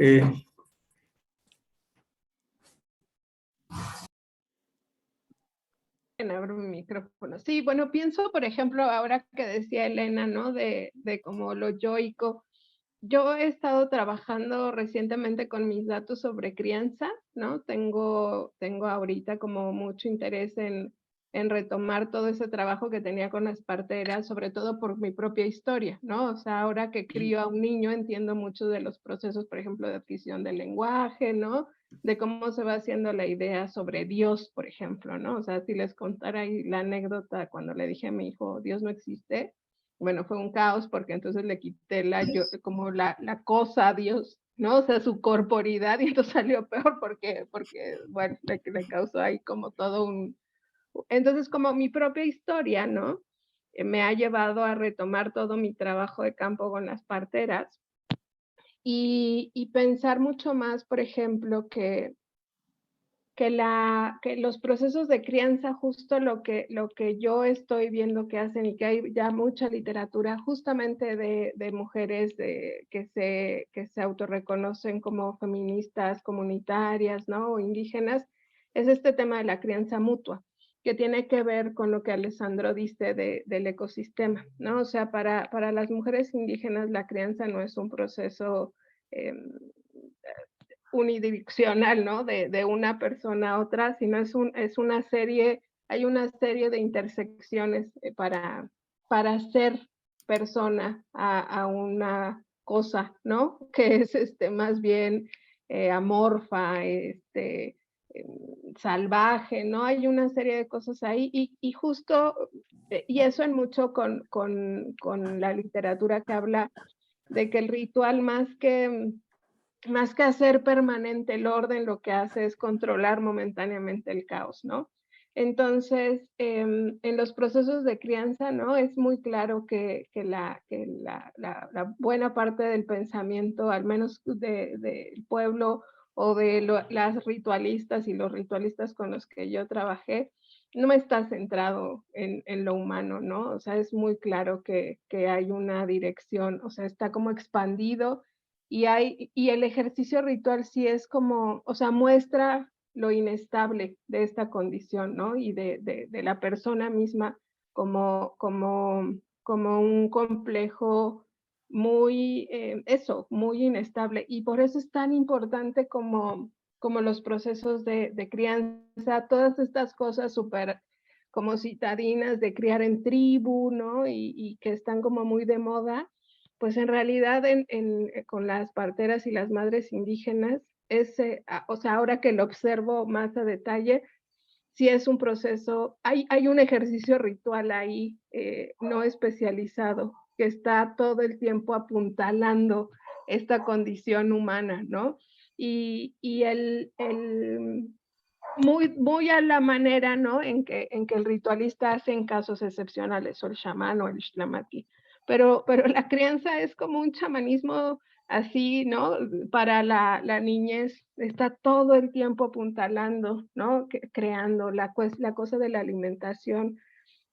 Abro mi micrófono. Sí, bueno, pienso, por ejemplo, ahora que decía Elena, ¿no? De como lo yoico. Yo he estado trabajando recientemente con mis datos sobre crianza, ¿no? Tengo ahorita como mucho interés en retomar todo ese trabajo que tenía con las parteras, sobre todo por mi propia historia, ¿no? O sea, ahora que crío a un niño entiendo mucho de los procesos, por ejemplo, de adquisición del lenguaje, ¿no? De cómo se va haciendo la idea sobre Dios, por ejemplo, ¿no? O sea, si les contara ahí la anécdota cuando le dije a mi hijo, Dios no existe, bueno, fue un caos porque entonces le quité como la cosa a Dios, ¿no? O sea, su corporidad y entonces salió peor porque bueno, le causó ahí como todo un... Entonces, como mi propia historia, ¿no? Me ha llevado a retomar todo mi trabajo de campo con las parteras y pensar mucho más, por ejemplo, que los procesos de crianza, justo lo que yo estoy viendo que hacen y que hay ya mucha literatura justamente de mujeres que se autorreconocen como feministas, comunitarias, ¿no? O indígenas, es este tema de la crianza mutua, que tiene que ver con lo que Alessandro dice del ecosistema, ¿no? O sea, para las mujeres indígenas la crianza no es un proceso unidireccional, ¿no? De una persona a otra, sino es una serie, hay una serie de intersecciones para ser persona a una cosa, ¿no? Que es más bien amorfa, salvaje, ¿no? Hay una serie de cosas ahí y justo, y eso en mucho con la literatura que habla de que el ritual más que hacer permanente el orden, lo que hace es controlar momentáneamente el caos, ¿no? Entonces, en los procesos de crianza, ¿no? Es muy claro que la buena parte del pensamiento, al menos del pueblo o de las ritualistas y los ritualistas con los que yo trabajé, no está centrado en lo humano, ¿no? O sea, es muy claro que hay una dirección, o sea, está como expandido y el ejercicio ritual sí es como, o sea, muestra lo inestable de esta condición, ¿no? Y de la persona misma como un complejo muy, muy inestable. Y por eso es tan importante como los procesos de crianza, todas estas cosas súper como citadinas de criar en tribu, ¿no? Y que están como muy de moda, pues en realidad con las parteras y las madres indígenas, o sea, ahora que lo observo más a detalle, sí es un proceso, hay un ejercicio ritual ahí, no especializado, que está todo el tiempo apuntalando esta condición humana, ¿no? Y muy a la manera, ¿no? En que el ritualista hace en casos excepcionales, o el chamán o el xtlamati. Pero la crianza es como un chamanismo así, ¿no? Para la niñez está todo el tiempo apuntalando, ¿no? Creando la cosa de la alimentación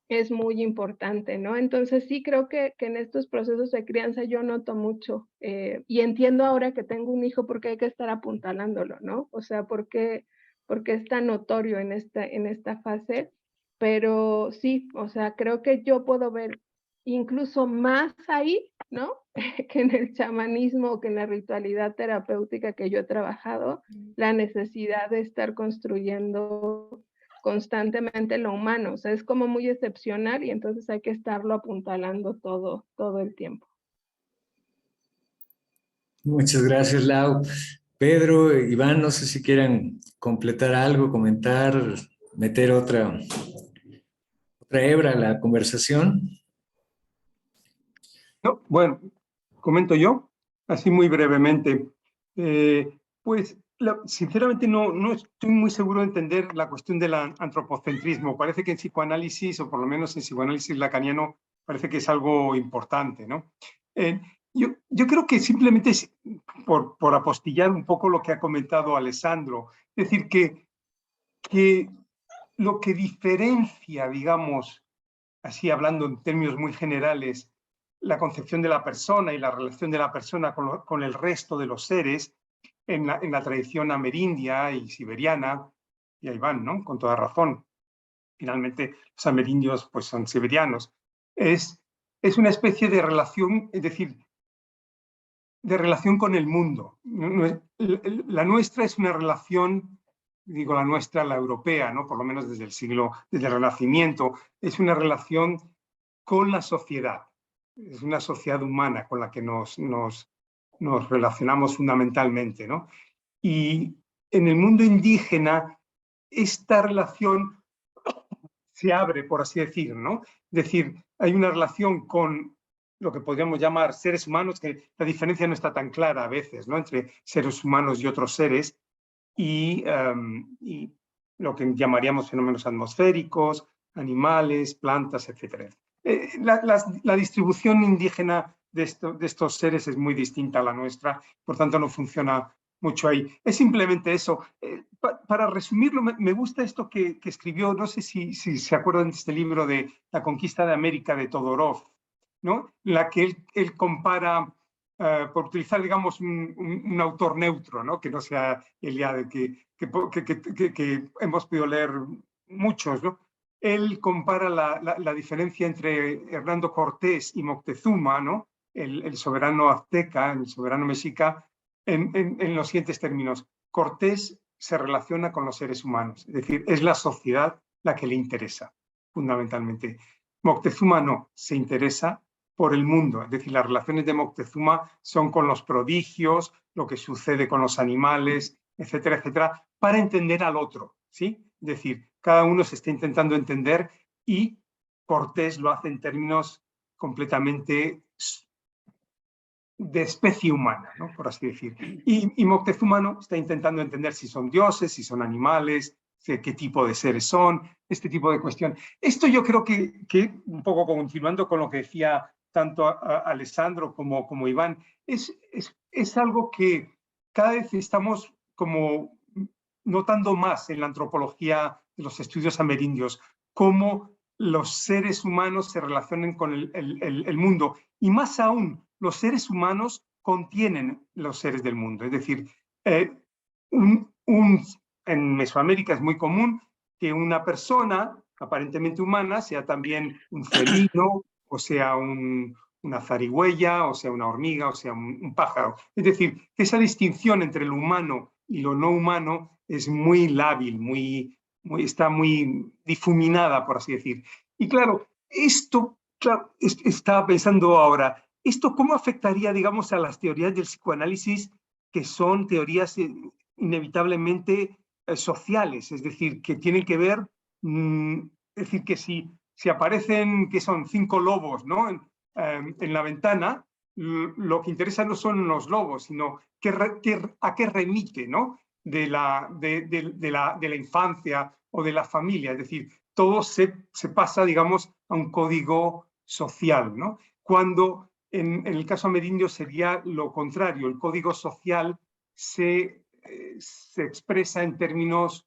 es muy importante, ¿no? Entonces sí creo que en estos procesos de crianza yo noto mucho y entiendo ahora que tengo un hijo porque hay que estar apuntalándolo, ¿no? O sea, porque es tan notorio en esta fase, pero sí, o sea, creo que yo puedo ver incluso más ahí, ¿no? Que en el chamanismo o que en la ritualidad terapéutica que yo he trabajado, la necesidad de estar construyendo constantemente lo humano, o sea, es como muy excepcional y entonces hay que estarlo apuntalando todo el tiempo. Muchas gracias, Lau. Pedro, Iván, no sé si quieran completar algo, comentar, meter otra hebra a la conversación. No, bueno, comento yo, así muy brevemente. Pues sinceramente no estoy muy seguro de entender la cuestión del antropocentrismo. Parece que en psicoanálisis, o por lo menos en psicoanálisis lacaniano, parece que es algo importante, ¿no? Yo creo que simplemente es por apostillar un poco lo que ha comentado Alessandro, es decir, que lo que diferencia, digamos, así hablando en términos muy generales, la concepción de la persona y la relación de la persona con el resto de los seres en la tradición amerindia y siberiana, y ahí van, ¿no? Con toda razón. Finalmente, los amerindios pues, son siberianos. Es una especie de relación, es decir, de relación con el mundo. La nuestra es una relación, digo la nuestra, la europea, ¿no? Por lo menos desde el Renacimiento, es una relación con la sociedad. Es una sociedad humana con la que nos relacionamos fundamentalmente, ¿no? Y en el mundo indígena, esta relación se abre, por así decir, ¿no? Es decir, hay una relación con lo que podríamos llamar seres humanos, que la diferencia no está tan clara a veces, ¿no? Entre seres humanos y otros seres, y lo que llamaríamos fenómenos atmosféricos, animales, plantas, etc. La distribución indígena de estos seres es muy distinta a la nuestra, por tanto no funciona mucho ahí. Es simplemente eso. Para resumirlo, me gusta esto que escribió, no sé si se acuerdan de este libro de La conquista de América de Todorov, ¿no? La que él compara, por utilizar, digamos, un autor neutro, ¿no? Que no sea Eliade, que hemos podido leer muchos, ¿no? Él compara la diferencia entre Hernando Cortés y Moctezuma, ¿no? El soberano azteca, el soberano mexica, en los siguientes términos. Cortés se relaciona con los seres humanos, es decir, es la sociedad la que le interesa, fundamentalmente. Moctezuma no, se interesa por el mundo, es decir, las relaciones de Moctezuma son con los prodigios, lo que sucede con los animales, etcétera, etcétera, para entender al otro, ¿sí? Es decir, cada uno se está intentando entender y Cortés lo hace en términos completamente de especie humana, ¿no? Por así decir. Y Moctezuma no, está intentando entender si son dioses, si son animales, qué tipo de seres son, este tipo de cuestión. Esto yo creo que un poco continuando con lo que decía tanto Alessandro como Iván, es algo que cada vez estamos como notando más en la antropología de los estudios amerindios, cómo los seres humanos se relacionan con el mundo, y más aún, los seres humanos contienen los seres del mundo. Es decir, en Mesoamérica es muy común que una persona aparentemente humana sea también un felino, o sea una zarigüeya, o sea una hormiga, o sea un pájaro. Es decir, que esa distinción entre lo humano y lo no humano es muy lábil, está muy difuminada, por así decir. Y claro, esto, estaba pensando ahora, ¿esto cómo afectaría, digamos, a las teorías del psicoanálisis, que son teorías inevitablemente sociales? Es decir, que tienen que ver, es decir, que si aparecen, que son 5 lobos, ¿no? En la ventana, lo que interesa no son los lobos, sino a qué remite, ¿no? De la infancia o de la familia. Es decir, todo se pasa, digamos, a un código social, ¿no? Cuando en el caso amerindio sería lo contrario. El código social se expresa en términos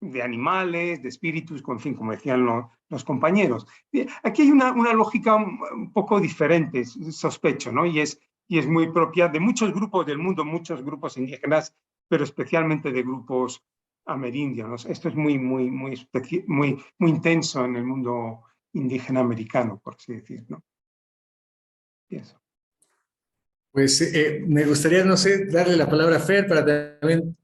de animales, de espíritus, en fin, como decían los compañeros. Aquí hay una lógica un poco diferente, sospecho, ¿no? Y es muy propia de muchos grupos del mundo, muchos grupos indígenas, pero especialmente de grupos amerindios. Esto es muy intenso en el mundo indígena americano, por así decirlo, ¿no? Eso. Pues me gustaría, no sé, darle la palabra a Fer para también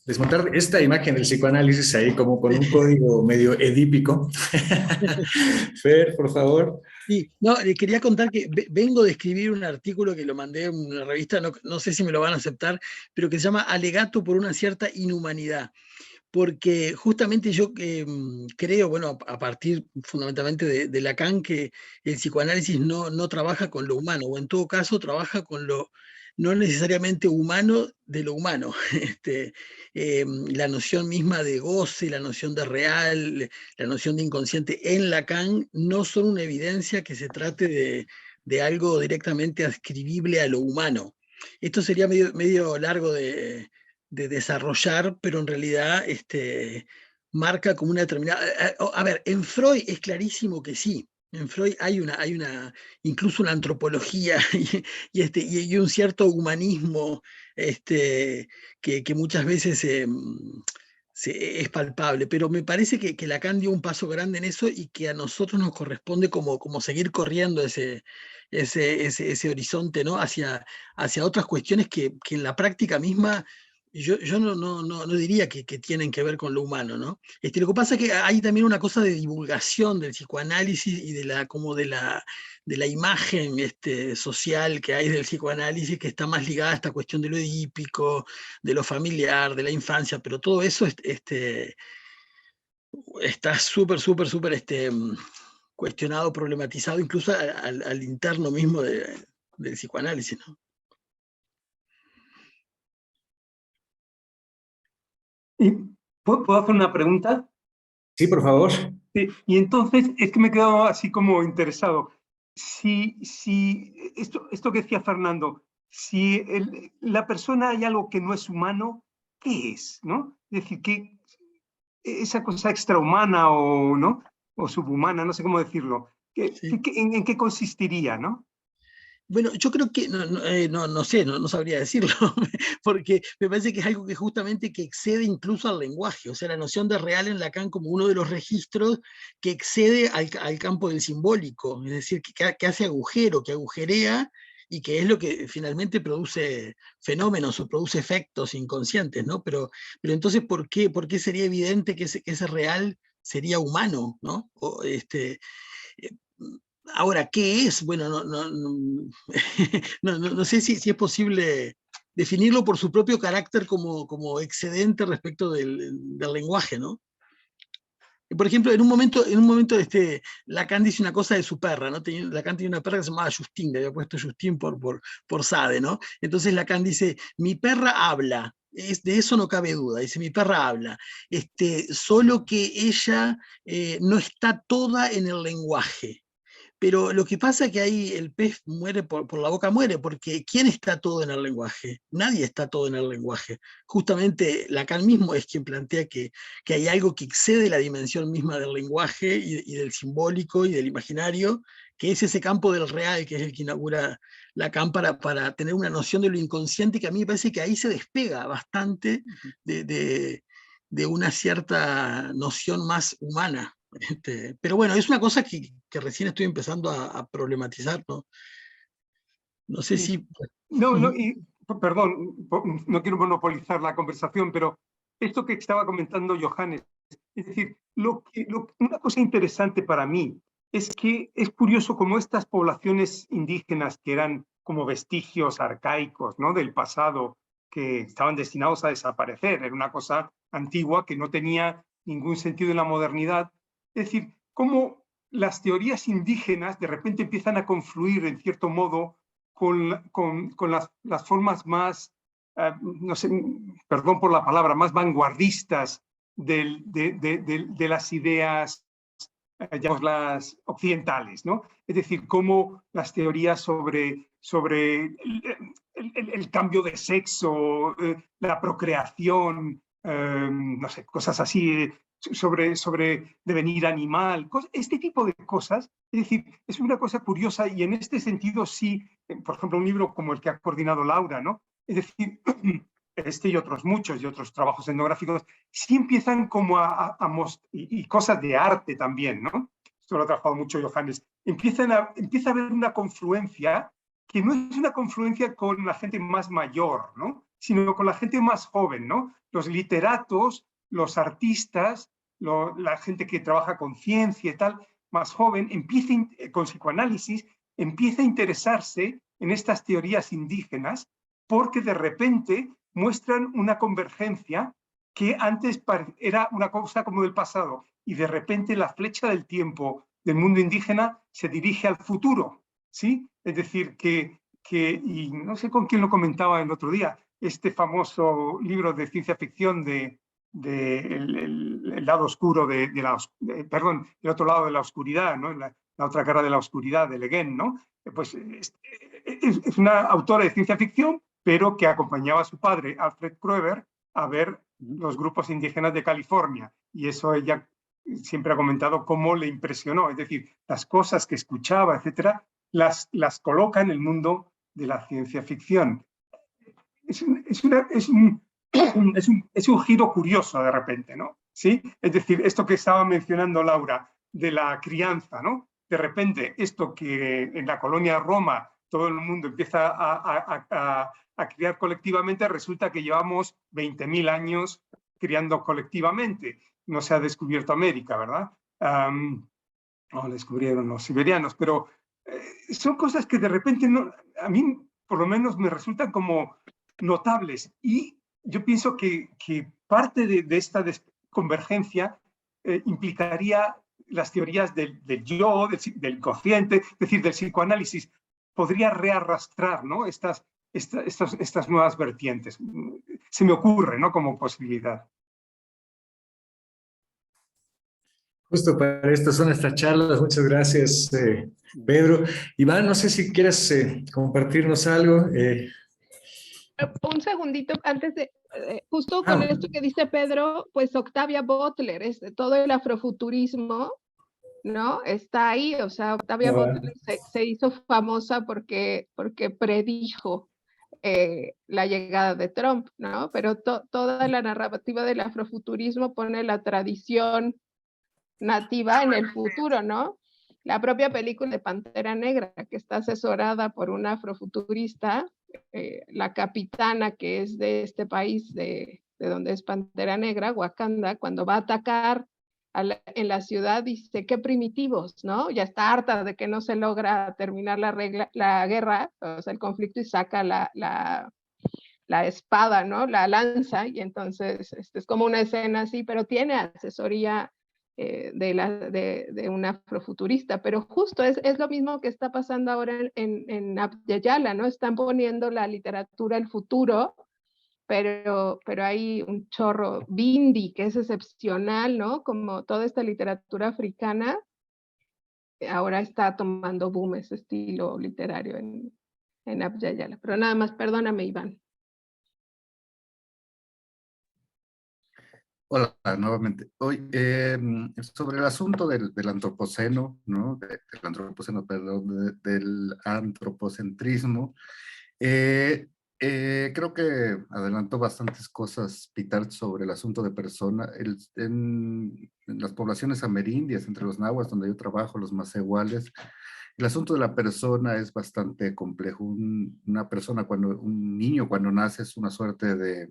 desmontar esta imagen del psicoanálisis ahí como con un código medio edípico. Fer, por favor. Sí, no, le quería contar que vengo de escribir un artículo que lo mandé en una revista, no sé si me lo van a aceptar, pero que se llama Alegato por una cierta inhumanidad. Porque justamente yo creo, bueno, a partir fundamentalmente de Lacan, que el psicoanálisis no trabaja con lo humano, o en todo caso trabaja con lo no necesariamente humano de lo humano. La noción misma de goce, la noción de real, la noción de inconsciente en Lacan no son una evidencia que se trate de algo directamente adscribible a lo humano. Esto sería medio largo de desarrollar, pero en realidad marca como una determinada... A ver, en Freud es clarísimo que sí. En Freud hay incluso una antropología y un cierto humanismo que muchas veces es palpable, pero me parece que Lacan dio un paso grande en eso y que a nosotros nos corresponde como seguir corriendo ese horizonte, ¿no? hacia otras cuestiones que en la práctica misma yo no diría que tienen que ver con lo humano, ¿no? Lo que pasa es que hay también una cosa de divulgación del psicoanálisis y de la imagen social que hay del psicoanálisis, que está más ligada a esta cuestión de lo edípico, de lo familiar, de la infancia, pero todo eso está súper cuestionado, problematizado, incluso al interno mismo del psicoanálisis, ¿no? ¿Y puedo hacer una pregunta? Sí, por favor. Sí, y entonces es que me he quedado así como interesado. Si esto que decía Fernando, si la persona hay algo que no es humano, ¿qué es? ¿No? Es decir, que esa cosa extrahumana o, ¿no? O subhumana, no sé cómo decirlo, Sí. ¿en qué consistiría? ¿No? Bueno, yo creo que, no sé, no sabría decirlo, porque me parece que es algo que justamente que excede incluso al lenguaje, o sea, la noción de real en Lacan como uno de los registros que excede al campo del simbólico, es decir, que hace agujero, que agujerea y que es lo que finalmente produce fenómenos o produce efectos inconscientes, ¿no? Pero entonces, ¿por qué sería evidente que ese real sería humano, ¿no? Ahora, ¿qué es? Bueno, no sé si es posible definirlo por su propio carácter como excedente respecto del lenguaje, ¿no? Por ejemplo, en un momento Lacan dice una cosa de su perra, ¿no? Lacan tenía una perra que se llamaba Justine, le había puesto Justine por Sade, ¿no? Entonces Lacan dice, mi perra habla, de eso no cabe duda, dice, mi perra habla, solo que ella no está toda en el lenguaje. Pero lo que pasa es que ahí el pez muere por la boca muere, porque ¿quién está todo en el lenguaje? Nadie está todo en el lenguaje. Justamente Lacan mismo es quien plantea que hay algo que excede la dimensión misma del lenguaje y del simbólico y del imaginario, que es ese campo del real, que es el que inaugura Lacan para tener una noción de lo inconsciente, que a mí me parece que ahí se despega bastante de una cierta noción más humana. Pero bueno, es una cosa que recién estoy empezando a problematizar, ¿no? No sé Sí. si... No, perdón, no quiero monopolizar la conversación, pero esto que estaba comentando Johannes, es decir, una cosa interesante para mí es que es curioso cómo estas poblaciones indígenas que eran como vestigios arcaicos, ¿no? Del pasado, que estaban destinados a desaparecer, era una cosa antigua que no tenía ningún sentido en la modernidad. Es decir, cómo las teorías indígenas de repente empiezan a confluir en cierto modo con las formas más, no sé, perdón por la palabra, más vanguardistas de las ideas llamémoslas occidentales, ¿no? Es decir, cómo las teorías sobre el cambio de sexo, la procreación, no sé, cosas así, sobre devenir animal, este tipo de cosas. Es decir, es una cosa curiosa y en este sentido sí, por ejemplo, un libro como el que ha coordinado Laura, ¿no? Es decir, este y otros muchos y otros trabajos etnográficos sí empiezan como y cosas de arte también, ¿no? Esto lo ha trabajado mucho Johannes. Empieza a haber una confluencia que no es una confluencia con la gente más mayor, ¿no? Sino con la gente más joven, ¿no? Los literatos, los artistas, la gente que trabaja con ciencia y tal, más joven, con psicoanálisis, empieza a interesarse en estas teorías indígenas porque de repente muestran una convergencia que antes era una cosa como del pasado y de repente la flecha del tiempo del mundo indígena se dirige al futuro, ¿sí? Es decir, y no sé con quién lo comentaba el otro día, este famoso libro de ciencia ficción de el lado oscuro perdón, el otro lado de la oscuridad, ¿no? La otra cara de la oscuridad de Le Guin, ¿no? Pues es una autora de ciencia ficción, pero que acompañaba a su padre, Alfred Kroeber, a ver los grupos indígenas de California. Y eso ella siempre ha comentado cómo le impresionó. Es decir, las cosas que escuchaba, etcétera, las coloca en el mundo de la ciencia ficción. Es un giro curioso de repente, ¿no? ¿Sí? Es decir, esto que estaba mencionando Laura de la crianza, ¿no? De repente, esto que en la colonia Roma todo el mundo empieza a criar colectivamente, resulta que llevamos 20.000 años criando colectivamente. No se ha descubierto América, ¿verdad? No descubrieron los siberianos, pero son cosas que de repente a mí por lo menos me resultan como notables. Y yo pienso que parte de esta convergencia implicaría las teorías del yo, del consciente, es decir, del psicoanálisis. Podría rearrastrar, ¿no? estas nuevas vertientes. Se me ocurre, ¿no? Como posibilidad. Justo para esto son estas charlas. Muchas gracias, Pedro. Iván, no sé si quieras compartirnos algo. Un segundito antes de, justo con esto que dice Pedro, pues Octavia Butler, todo el afrofuturismo, ¿no? Está ahí, o sea, Octavia Butler se hizo famosa porque predijo la llegada de Trump, ¿no? Pero toda la narrativa del afrofuturismo pone la tradición nativa en el futuro, ¿no? La propia película de Pantera Negra, que está asesorada por una afrofuturista, la capitana que es de este país, de donde es Pantera Negra, Wakanda, cuando va a atacar en la ciudad, dice, qué primitivos, ¿no? Ya está harta de que no se logra terminar la guerra, o sea, el conflicto, y saca la espada, ¿no? La lanza, y entonces es como una escena así, pero tiene asesoría de un afrofuturista, pero justo es lo mismo que está pasando ahora en Abya, ¿no? Están poniendo la literatura al futuro, pero hay un chorro, Bindi, que es excepcional, ¿no? Como toda esta literatura africana, ahora está tomando boom ese estilo literario en Abya. Pero nada más, perdóname, Iván. Hola, nuevamente. Hoy, sobre el asunto del antropoceno, ¿no? Del antropoceno, perdón, del antropocentrismo, creo que adelantó bastantes cosas Pitart sobre el asunto de persona. En las poblaciones amerindias, entre los nahuas, donde yo trabajo, los macehuales, el asunto de la persona es bastante complejo. Un niño cuando nace es una suerte de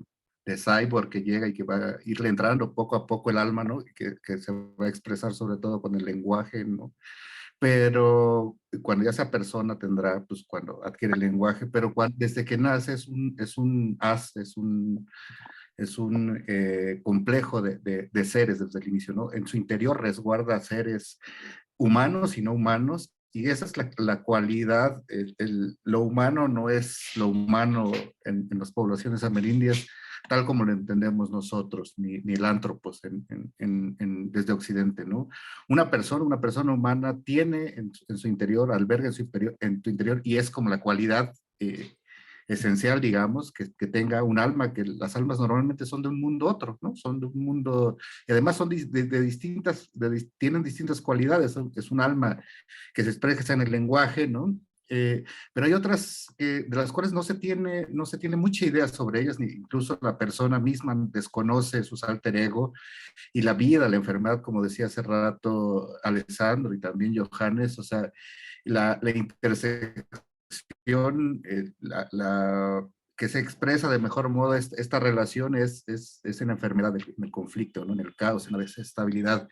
cyborg que llega y que va a irle entrando poco a poco el alma, ¿no? Que se va a expresar sobre todo con el lenguaje, ¿no? Pero cuando ya sea persona tendrá, pues cuando adquiere el lenguaje, pero desde que nace es un complejo de seres desde el inicio, ¿no? En su interior resguarda seres humanos y no humanos, y esa es la cualidad. Lo humano no es lo humano en las poblaciones amerindias, tal como lo entendemos nosotros, ni el antropos desde Occidente, ¿no? Una persona humana tiene en su interior, alberga en tu interior, y es como la cualidad esencial, digamos, que tenga un alma, que las almas normalmente son de un mundo otro, ¿no? Son de un mundo, y además son tienen distintas cualidades. Es un alma que se expresa en el lenguaje, ¿no? Pero hay otras de las cuales no se tiene mucha idea sobre ellas, ni incluso la persona misma desconoce su alter ego y la vida, la enfermedad, como decía hace rato Alessandro y también Johannes, o sea, la intersección, que se expresa de mejor modo esta relación es en la enfermedad, en el conflicto, ¿no? En el caos, en la desestabilidad.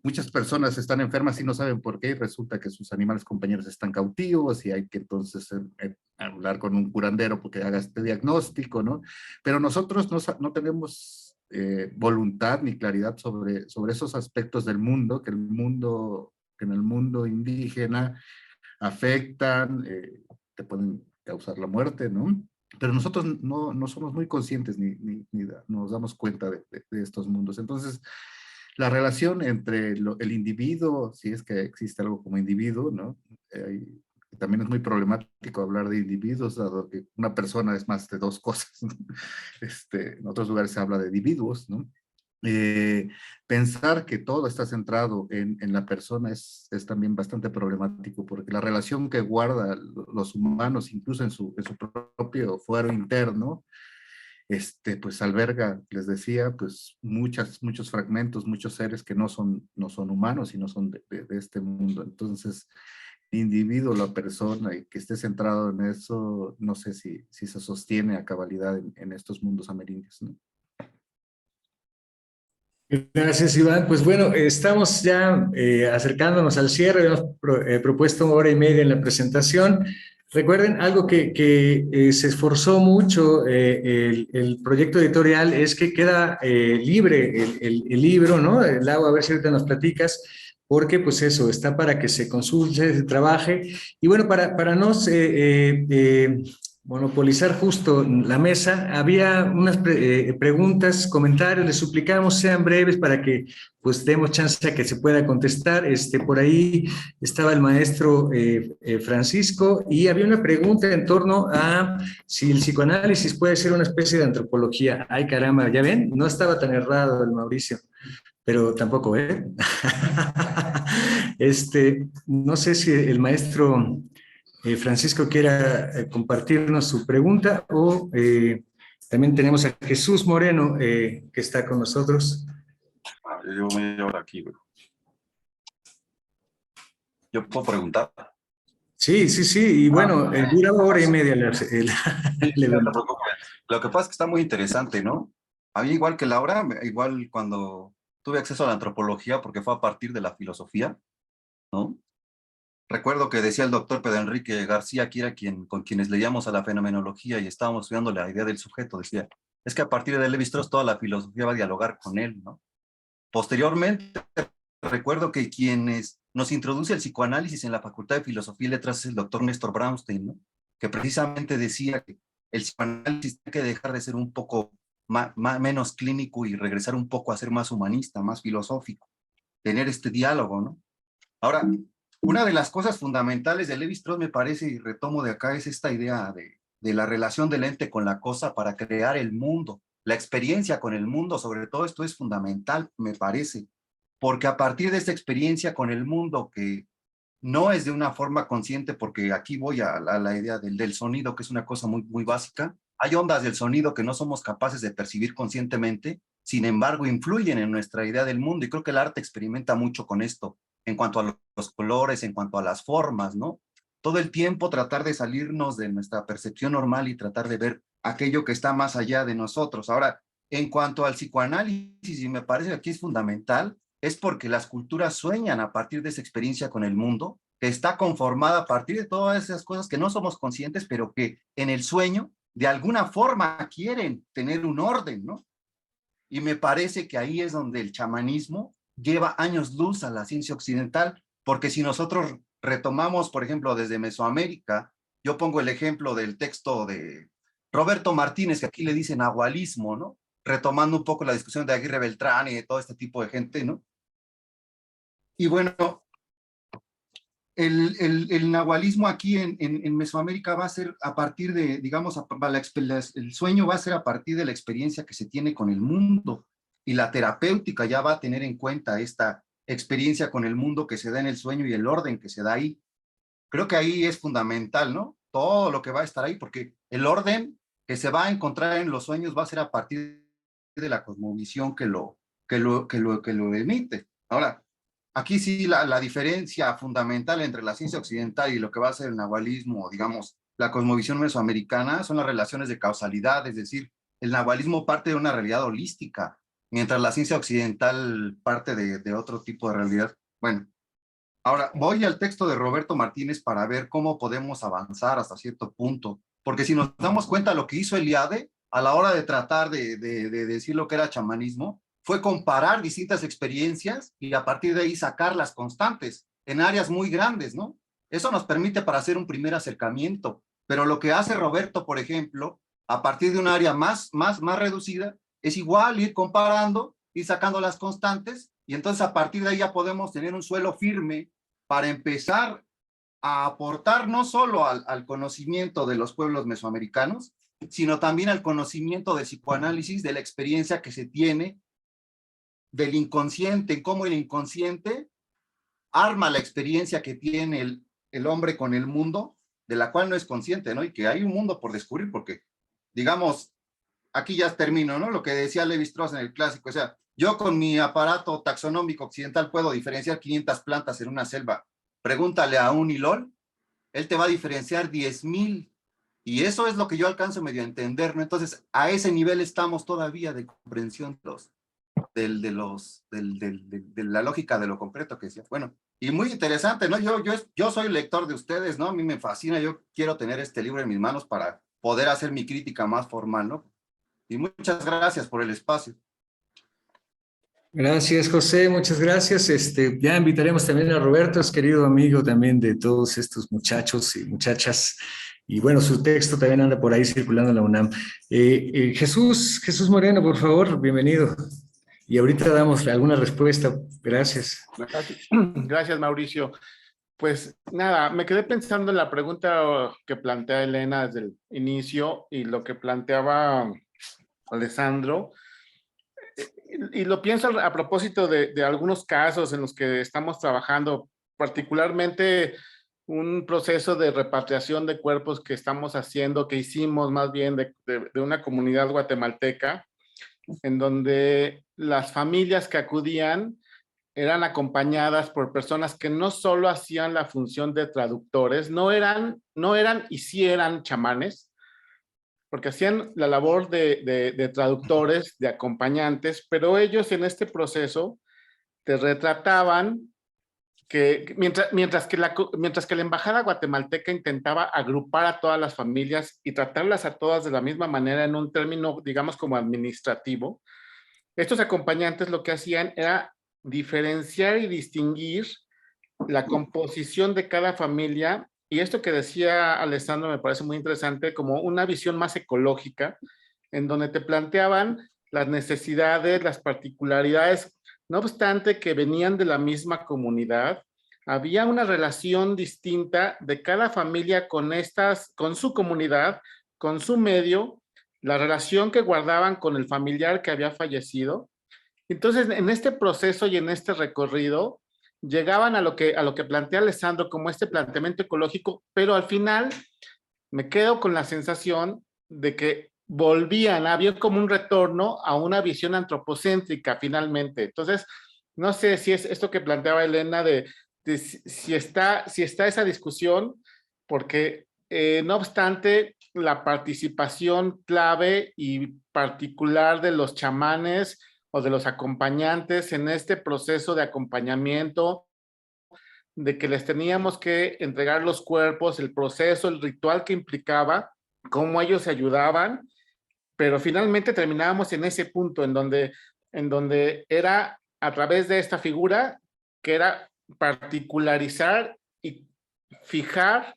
Muchas personas están enfermas y no saben por qué, y resulta que sus animales compañeros están cautivos y hay que entonces hablar con un curandero porque haga este diagnóstico, ¿no? Pero nosotros no tenemos voluntad ni claridad sobre esos aspectos del mundo, que en el mundo indígena afectan, te pueden causar la muerte, ¿no? Pero nosotros no somos muy conscientes ni nos damos cuenta de estos mundos. Entonces, la relación entre el individuo, si es que existe algo como individuo, ¿no? También es muy problemático hablar de individuos, dado que una persona es más de dos cosas, ¿no? En otros lugares se habla de individuos, ¿no? Pensar que todo está centrado en la persona es también bastante problemático, porque la relación que guarda los humanos, incluso en su propio fuero interno, pues alberga, les decía, pues muchos fragmentos, muchos seres que no son humanos y no son de este mundo. Entonces, el individuo, la persona, y que esté centrado en eso, no sé si se sostiene a cabalidad en estos mundos amerindios, ¿no? Gracias, Iván. Pues bueno, estamos ya acercándonos al cierre. Hemos propuesto 1 hora y media en la presentación. Recuerden, algo que se esforzó mucho el proyecto editorial es que queda libre el libro, ¿no? Lau, a ver si ahorita nos platicas, porque pues eso, está para que se consulte, se trabaje. Y bueno, para no monopolizar justo la mesa, había unas preguntas, comentarios, les suplicamos sean breves para que pues demos chance a que se pueda contestar. Por ahí estaba el maestro Francisco y había una pregunta en torno a si el psicoanálisis puede ser una especie de antropología. Ay, caramba, ¿ya ven? No estaba tan errado el Mauricio, pero tampoco, ¿eh? No sé si el maestro Francisco quiera compartirnos su pregunta o también tenemos a Jesús Moreno que está con nosotros. Yo llevo media hora aquí, bro. ¿Yo puedo preguntar? Sí, y bueno, dura 1 hora y media el evento. No te preocupes. Lo que pasa es que está muy interesante, ¿no? A mí igual que Laura, igual cuando tuve acceso a la antropología, porque fue a partir de la filosofía, ¿no? Recuerdo que decía el doctor Pedro Enrique García, que era con quienes leíamos a la fenomenología y estábamos estudiando la idea del sujeto, decía, es que a partir de Lévi-Strauss toda la filosofía va a dialogar con él, ¿no? Posteriormente, recuerdo que quienes nos introduce el psicoanálisis en la Facultad de Filosofía y Letras es el doctor Néstor Brownstein, ¿no? Que precisamente decía que el psicoanálisis tiene que dejar de ser un poco menos clínico y regresar un poco a ser más humanista, más filosófico, tener este diálogo, ¿no? Ahora, una de las cosas fundamentales de Lévi-Strauss, me parece, y retomo de acá, es esta idea de la relación del ente con la cosa para crear el mundo. La experiencia con el mundo, sobre todo esto es fundamental, me parece, porque a partir de esta experiencia con el mundo, que no es de una forma consciente, porque aquí voy a la idea del sonido, que es una cosa muy, muy básica, hay ondas del sonido que no somos capaces de percibir conscientemente, sin embargo influyen en nuestra idea del mundo, y creo que el arte experimenta mucho con esto, en cuanto a los colores, en cuanto a las formas, ¿no? Todo el tiempo tratar de salirnos de nuestra percepción normal y tratar de ver aquello que está más allá de nosotros. Ahora, en cuanto al psicoanálisis, y me parece que aquí es fundamental, es porque las culturas sueñan a partir de esa experiencia con el mundo, que está conformada a partir de todas esas cosas que no somos conscientes, pero que en el sueño, de alguna forma, quieren tener un orden, ¿no? Y me parece que ahí es donde el chamanismo lleva años luz a la ciencia occidental, porque si nosotros retomamos, por ejemplo, desde Mesoamérica, yo pongo el ejemplo del texto de Roberto Martínez, que aquí le dicen nahualismo, ¿no? Retomando un poco la discusión de Aguirre Beltrán y de todo este tipo de gente, ¿no? Y bueno, el nahualismo aquí en Mesoamérica va a ser a partir de, digamos, el sueño va a ser a partir de la experiencia que se tiene con el mundo, y la terapéutica ya va a tener en cuenta esta experiencia con el mundo que se da en el sueño y el orden que se da ahí. Creo que ahí es fundamental, ¿no? Todo lo que va a estar ahí, porque el orden que se va a encontrar en los sueños va a ser a partir de la cosmovisión que lo emite. Ahora, aquí sí la diferencia fundamental entre la ciencia occidental y lo que va a ser el nahualismo, o digamos, la cosmovisión mesoamericana, son las relaciones de causalidad, es decir, el nahualismo parte de una realidad holística, mientras la ciencia occidental parte de otro tipo de realidad. Bueno, ahora voy al texto de Roberto Martínez para ver cómo podemos avanzar hasta cierto punto, porque si nos damos cuenta lo que hizo Eliade a la hora de tratar de decir lo que era chamanismo, fue comparar distintas experiencias y a partir de ahí sacar las constantes en áreas muy grandes, ¿no? Eso nos permite para hacer un primer acercamiento, pero lo que hace Roberto, por ejemplo, a partir de un área más reducida, es igual ir comparando y sacando las constantes, y entonces a partir de ahí ya podemos tener un suelo firme para empezar a aportar no solo al conocimiento de los pueblos mesoamericanos, sino también al conocimiento del psicoanálisis, de la experiencia que se tiene del inconsciente, cómo el inconsciente arma la experiencia que tiene el hombre con el mundo, de la cual no es consciente, ¿no? Y que hay un mundo por descubrir, porque, digamos, aquí ya termino, ¿no? Lo que decía Levi-Strauss en el clásico, o sea, yo con mi aparato taxonómico occidental puedo diferenciar 500 plantas en una selva. Pregúntale a un Ilol, él te va a diferenciar 10,000. Y eso es lo que yo alcanzo medio a entender, ¿no? Entonces, a ese nivel estamos todavía de comprensión de la lógica de lo concreto que decía. Bueno, y muy interesante, ¿no? Yo soy lector de ustedes, ¿no? A mí me fascina, yo quiero tener este libro en mis manos para poder hacer mi crítica más formal, ¿no? Y muchas gracias por el espacio. Gracias, José, muchas gracias. Ya invitaremos también a Roberto, es querido amigo también de todos estos muchachos y muchachas. Y bueno, su texto también anda por ahí circulando en la UNAM. Jesús Moreno, por favor, bienvenido. Y ahorita damos alguna respuesta. Gracias. Gracias, Mauricio. Pues nada, me quedé pensando en la pregunta que plantea Elena desde el inicio y lo que planteaba Alessandro. Y lo pienso a propósito de algunos casos en los que estamos trabajando, particularmente un proceso de repatriación de cuerpos que estamos haciendo, que hicimos más bien de una comunidad guatemalteca, en donde las familias que acudían eran acompañadas por personas que no solo hacían la función de traductores, no eran y sí eran chamanes, porque hacían la labor de traductores, de acompañantes, pero ellos en este proceso te retrataban que mientras que la embajada guatemalteca intentaba agrupar a todas las familias y tratarlas a todas de la misma manera en un término, digamos, como administrativo, estos acompañantes lo que hacían era diferenciar y distinguir la composición de cada familia. Y esto que decía Alessandro me parece muy interesante, como una visión más ecológica, en donde te planteaban las necesidades, las particularidades, no obstante que venían de la misma comunidad, había una relación distinta de cada familia con su comunidad, con su medio, la relación que guardaban con el familiar que había fallecido. Entonces, en este proceso y en este recorrido, llegaban a lo que plantea Alessandro como este planteamiento ecológico, pero al final me quedo con la sensación de que volvían, había como un retorno a una visión antropocéntrica finalmente. Entonces, no sé si es esto que planteaba Elena de si está esa discusión, porque no obstante la participación clave y particular de los chamanes o de los acompañantes en este proceso de acompañamiento, de que les teníamos que entregar los cuerpos, el proceso, el ritual que implicaba, cómo ellos se ayudaban, pero finalmente terminábamos en ese punto en donde era a través de esta figura que era particularizar y fijar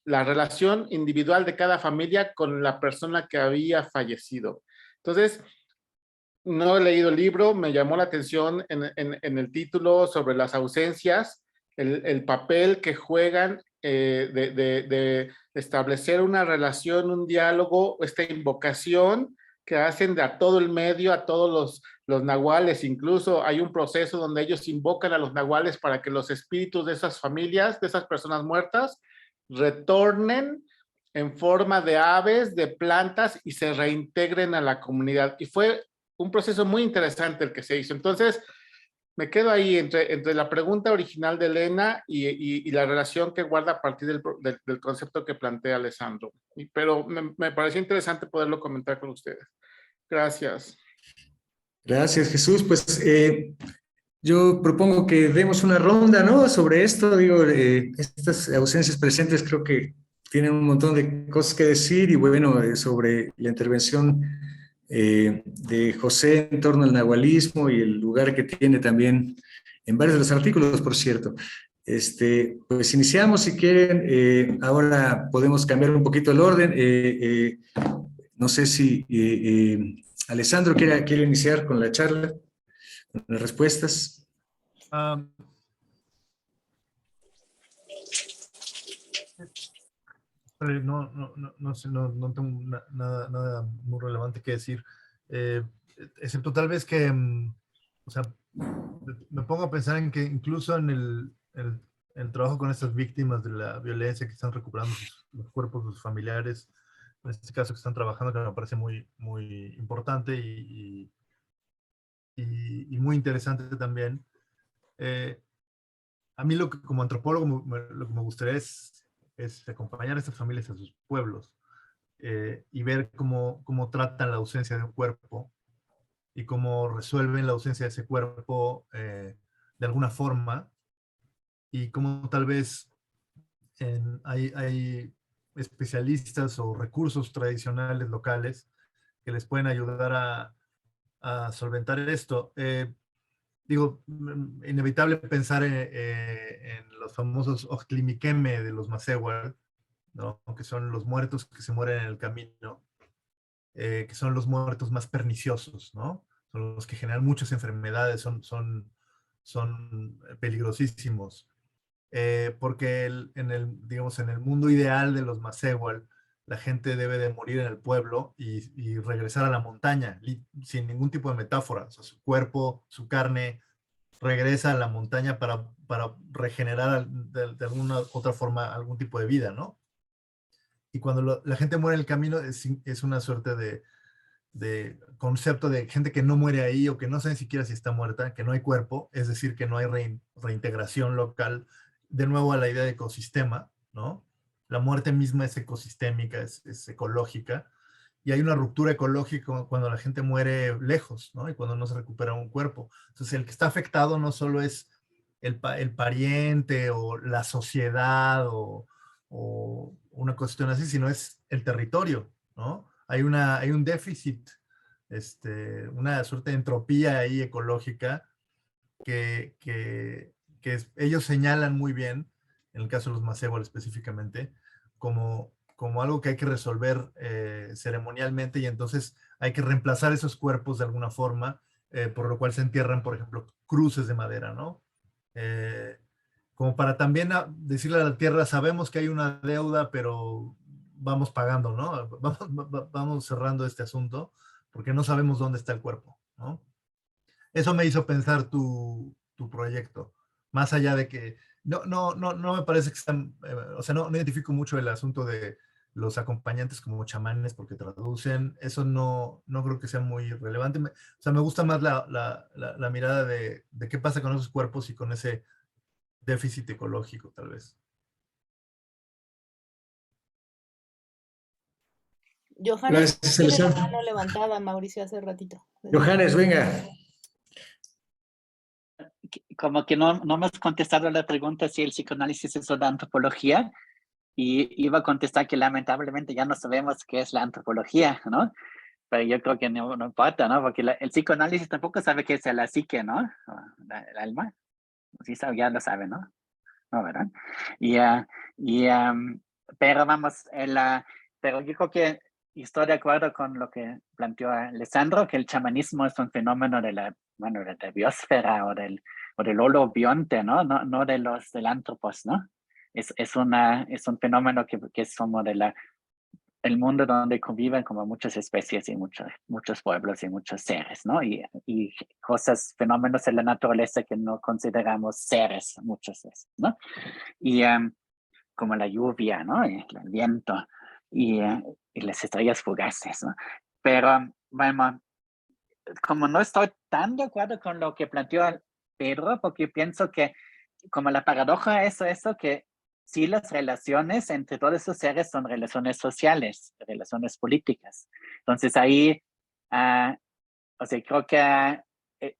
la relación individual de cada familia con la persona que había fallecido. Entonces, no he leído el libro, me llamó la atención en el título sobre las ausencias, el papel que juegan de establecer una relación, un diálogo, esta invocación que hacen a todo el medio, a todos los nahuales. Incluso hay un proceso donde ellos invocan a los nahuales para que los espíritus de esas familias, de esas personas muertas, retornen en forma de aves, de plantas y se reintegren a la comunidad. Y fue un proceso muy interesante el que se hizo. Entonces, me quedo ahí entre la pregunta original de Elena y la relación que guarda a partir del concepto que plantea Alessandro. Pero me pareció interesante poderlo comentar con ustedes. Gracias. Gracias, Jesús. Pues yo propongo que demos una ronda, ¿no? Sobre esto, digo, estas ausencias presentes creo que tienen un montón de cosas que decir y bueno, sobre la intervención de José en torno al nahualismo y el lugar que tiene también en varios de los artículos, por cierto. Pues iniciamos, si quieren, ahora podemos cambiar un poquito el orden. No sé si Alessandro quiere iniciar con la charla, con las respuestas. No sé, no tengo nada muy relevante que decir, excepto tal vez que, o sea, me pongo a pensar en que incluso en el trabajo con estas víctimas de la violencia que están recuperando los cuerpos de sus familiares, en este caso que están trabajando, que me parece muy, muy importante y muy interesante también. A mí como antropólogo lo que me gustaría es acompañar a estas familias a sus pueblos y ver cómo tratan la ausencia de un cuerpo y cómo resuelven la ausencia de ese cuerpo de alguna forma y cómo tal vez hay especialistas o recursos tradicionales locales que les pueden ayudar a solventar esto. Digo, inevitable pensar en los famosos Ochtlimikeme de los Mazewal, ¿no? Que son los muertos que se mueren en el camino, que son los muertos más perniciosos, ¿no? Son los que generan muchas enfermedades, son peligrosísimos. Porque digamos, en el mundo ideal de los Mazewal, la gente debe de morir en el pueblo y regresar a la montaña, sin ningún tipo de metáfora. O sea, su cuerpo, su carne, regresa a la montaña para regenerar de alguna otra forma algún tipo de vida, ¿no? Y cuando la gente muere en el camino es una suerte de concepto de gente que no muere ahí o que no sabe siquiera si está muerta, que no hay cuerpo, es decir, que no hay reintegración local, de nuevo a la idea de ecosistema, ¿no? La muerte misma es ecosistémica, es ecológica, y hay una ruptura ecológica cuando la gente muere lejos, ¿no? Y cuando no se recupera un cuerpo. Entonces, el que está afectado no solo es el pariente o la sociedad o una cuestión así, sino es el territorio, ¿no? Hay un déficit, una suerte de entropía ahí ecológica que ellos señalan muy bien, en el caso de los Mazewal específicamente, como algo que hay que resolver ceremonialmente y entonces hay que reemplazar esos cuerpos de alguna forma, por lo cual se entierran, por ejemplo, cruces de madera, ¿no? Como para también decirle a la tierra, sabemos que hay una deuda, pero vamos pagando, ¿no? Vamos cerrando este asunto porque no sabemos dónde está el cuerpo, ¿no? Eso me hizo pensar tu proyecto, más allá de que no me parece que están, o sea, no identifico mucho el asunto de los acompañantes como chamanes porque traducen, eso no creo que sea muy relevante. O sea, me gusta más la mirada de qué pasa con esos cuerpos y con ese déficit ecológico, tal vez. Johannes tiene la Alessandro. mano levantada, Mauricio, hace ratito. Johannes, venga. Como que no me has contestado la pregunta si el psicoanálisis es una antropología, y iba a contestar que lamentablemente ya no sabemos qué es la antropología, ¿no? Pero yo creo que no importa, ¿no? Porque el psicoanálisis tampoco sabe qué es la psique, ¿no? El alma. Sí sabe, ya lo sabe, ¿no? No, ¿verdad? pero vamos, pero yo creo que estoy de acuerdo con lo que planteó Alessandro, que el chamanismo es un fenómeno de la biosfera o del holobionte, ¿no? No de los anthropos, ¿no? Es un fenómeno que es como el mundo donde conviven como muchas especies y muchos pueblos y muchos seres, ¿no? Y fenómenos en la naturaleza que no consideramos seres muchas veces, ¿no? Y como la lluvia, ¿no? Y el viento y las estrellas fugaces, ¿no? Pero, bueno, como no estoy tan de acuerdo con lo que planteó Pedro, porque pienso que como la paradoja es eso, que sí las relaciones entre todos esos seres son relaciones sociales, relaciones políticas. Entonces ahí, o sea, creo que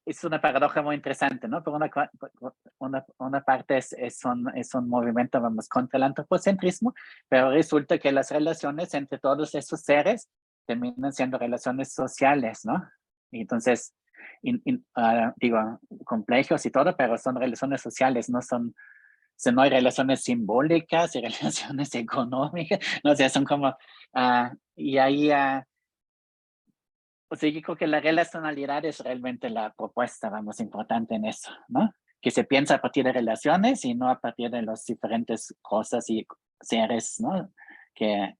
es una paradoja muy interesante, ¿no? Por una parte es un movimiento, vamos, contra el antropocentrismo, pero resulta que las relaciones entre todos esos seres terminan siendo relaciones sociales, ¿no? Y entonces, digo, complejos y todo, pero son relaciones sociales, no son, o sea, no hay relaciones simbólicas y relaciones económicas, no, o sea, son como, y ahí, o sea, yo creo que la relacionalidad es realmente la propuesta, vamos, importante en eso, ¿no? Que se piensa a partir de relaciones y no a partir de las diferentes cosas y seres, ¿no? Que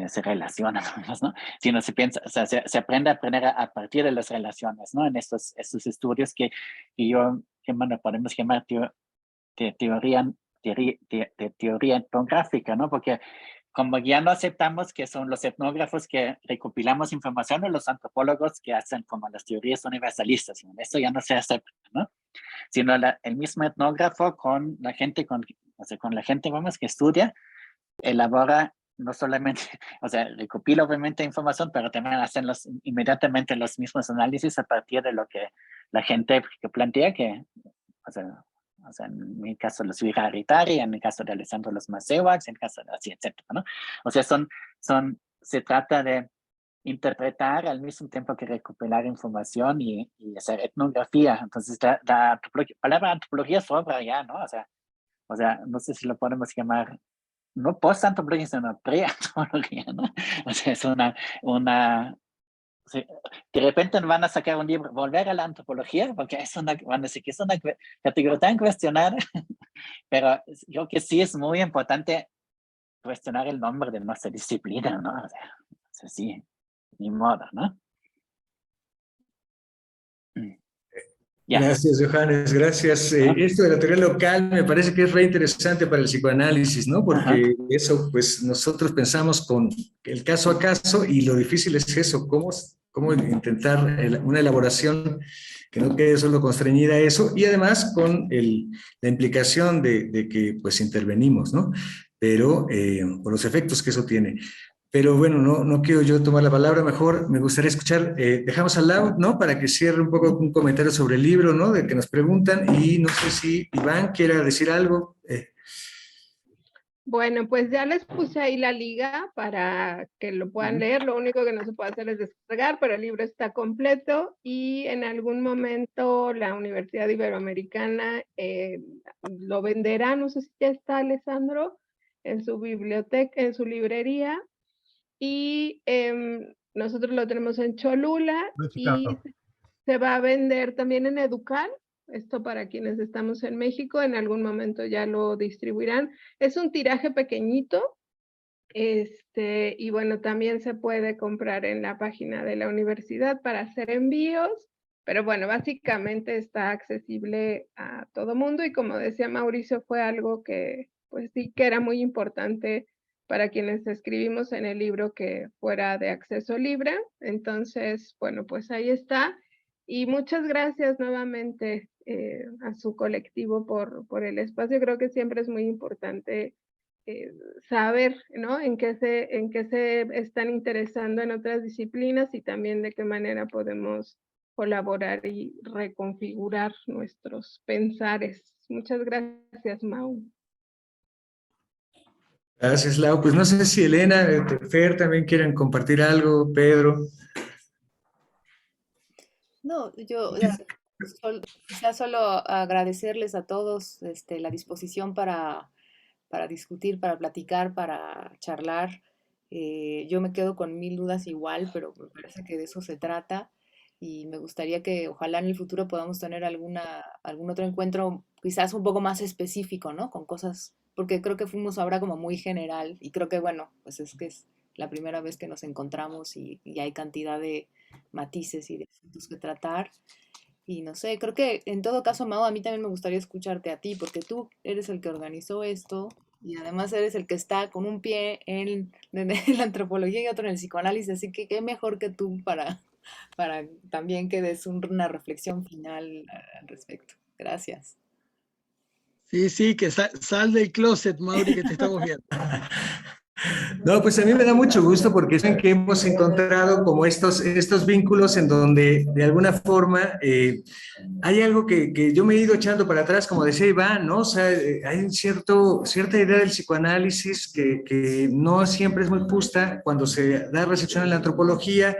se relacionan, ¿no? Sino se piensa, o sea, se aprende a aprender a partir de las relaciones, ¿no? En estos estudios que bueno, podemos llamar teoría etnográfica, ¿no? Porque como ya no aceptamos que son los etnógrafos que recopilamos información o los antropólogos que hacen como las teorías universalistas, ¿no? Eso ya no se acepta, ¿no? Sino el mismo etnógrafo con la gente, o sea, con la gente, vamos, que estudia, elabora no solamente, o sea, recopila obviamente información, pero también hacen inmediatamente los mismos análisis a partir de lo que la gente que plantea, que, o sea, en mi caso los Viraritari, en el caso de Alessandro los Masewax, en el caso de así, etcétera, ¿no? O sea, se trata de interpretar al mismo tiempo que recopilar información y hacer etnografía. Entonces, la palabra antropología sobra ya, ¿no? O sea, no sé si lo podemos llamar no post-antropología, sino pre-antropología, ¿no? O sea, es sí, de repente van a sacar un libro, volver a la antropología, porque van a decir que es una categoría tan cuestionada, pero yo creo que sí es muy importante cuestionar el nombre de nuestra disciplina, ¿no? O sea, sí, ni modo, ¿no? Ya. Gracias, Johannes, gracias. Esto de la teoría local me parece que es re interesante para el psicoanálisis, ¿no? Porque eso, pues nosotros pensamos con el caso a caso y lo difícil es eso, cómo intentar una elaboración que no quede solo constreñida a eso y además con la implicación de que pues intervenimos, ¿no? Pero por los efectos que eso tiene. Pero bueno, no quiero yo tomar la palabra, mejor me gustaría escuchar, dejamos al lado, ¿no? Para que cierre un poco un comentario sobre el libro, ¿no? De que nos preguntan y no sé si Iván quiera decir algo. Bueno, pues ya les puse ahí la liga para que lo puedan leer. Lo único que no se puede hacer es descargar, pero el libro está completo y en algún momento la Universidad Iberoamericana lo venderá, no sé si ya está, Alessandro, en su biblioteca, en su librería. Y nosotros lo tenemos en Cholula y se va a vender también en Educal. Esto para quienes estamos en México, en algún momento ya lo distribuirán. Es un tiraje pequeñito, y bueno, también se puede comprar en la página de la universidad para hacer envíos, pero bueno, básicamente está accesible a todo mundo y como decía Mauricio, fue algo que pues sí que era muy importante para quienes escribimos en el libro que fuera de acceso libre. Entonces, bueno, pues ahí está. Y muchas gracias nuevamente a su colectivo por el espacio. Creo que siempre es muy importante saber, ¿no? En qué se están interesando en otras disciplinas y también de qué manera podemos colaborar y reconfigurar nuestros pensares. Muchas gracias, Mau. Gracias, Lau. Pues no sé si Elena, Fer también quieren compartir algo, Pedro. No, yo quizás solo agradecerles a todos la disposición para discutir, para platicar, para charlar. Yo me quedo con 1000 dudas igual, pero me parece que de eso se trata y me gustaría que ojalá en el futuro podamos tener algún otro encuentro quizás un poco más específico, ¿no? Con cosas, porque creo que fuimos ahora como muy general y creo que bueno, pues es que es la primera vez que nos encontramos y hay cantidad de matices y de asuntos que tratar. Y no sé, creo que en todo caso, Mao, a mí también me gustaría escucharte a ti, porque tú eres el que organizó esto y además eres el que está con un pie en la antropología y otro en el psicoanálisis, así que qué mejor que tú para también que des una reflexión final al respecto. Gracias. Sí, sí, que sal del closet, Mauri, que te estamos viendo. No, pues a mí me da mucho gusto porque saben que hemos encontrado como estos vínculos en donde de alguna forma hay algo que yo me he ido echando para atrás, como decía Iván, ¿no? O sea, hay cierta idea del psicoanálisis que no siempre es muy justa cuando se da recepción en la antropología.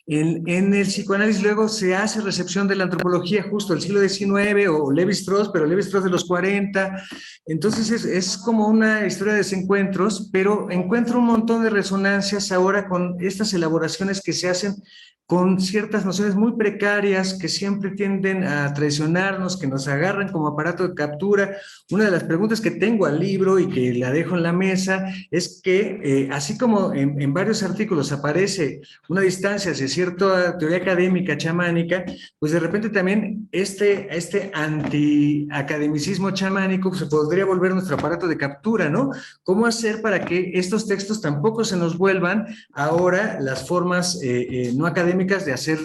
En el psicoanálisis luego se hace recepción de la antropología justo del siglo XIX o Lévi-Strauss, pero Lévi-Strauss de los 40. Entonces es como una historia de desencuentros, pero encuentro un montón de resonancias ahora con estas elaboraciones que se hacen con ciertas nociones muy precarias que siempre tienden a traicionarnos, que nos agarran como aparato de captura. Una de las preguntas que tengo al libro y que la dejo en la mesa es que, así como en varios artículos aparece una distancia hacia cierta teoría académica chamánica, pues de repente también este antiacademicismo chamánico se podría volver nuestro aparato de captura, ¿no? ¿Cómo hacer para que estos textos tampoco se nos vuelvan ahora las formas no académicas de hacer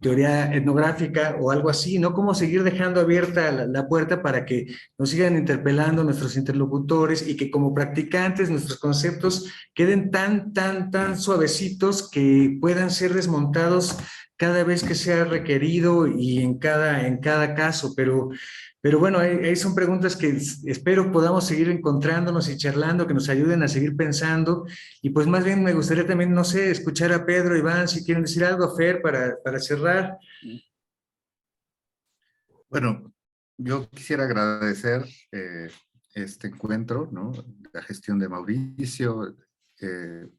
teoría etnográfica o algo así, ¿no? Cómo seguir dejando abierta la puerta para que nos sigan interpelando nuestros interlocutores y que como practicantes nuestros conceptos queden tan suavecitos que puedan ser desmontados cada vez que sea requerido y en cada caso, pero bueno, ahí son preguntas que espero podamos seguir encontrándonos y charlando, que nos ayuden a seguir pensando. Y pues más bien me gustaría también, no sé, escuchar a Pedro, Iván, si quieren decir algo, Fer, para cerrar. Bueno, yo quisiera agradecer este encuentro, ¿no? La gestión de Mauricio,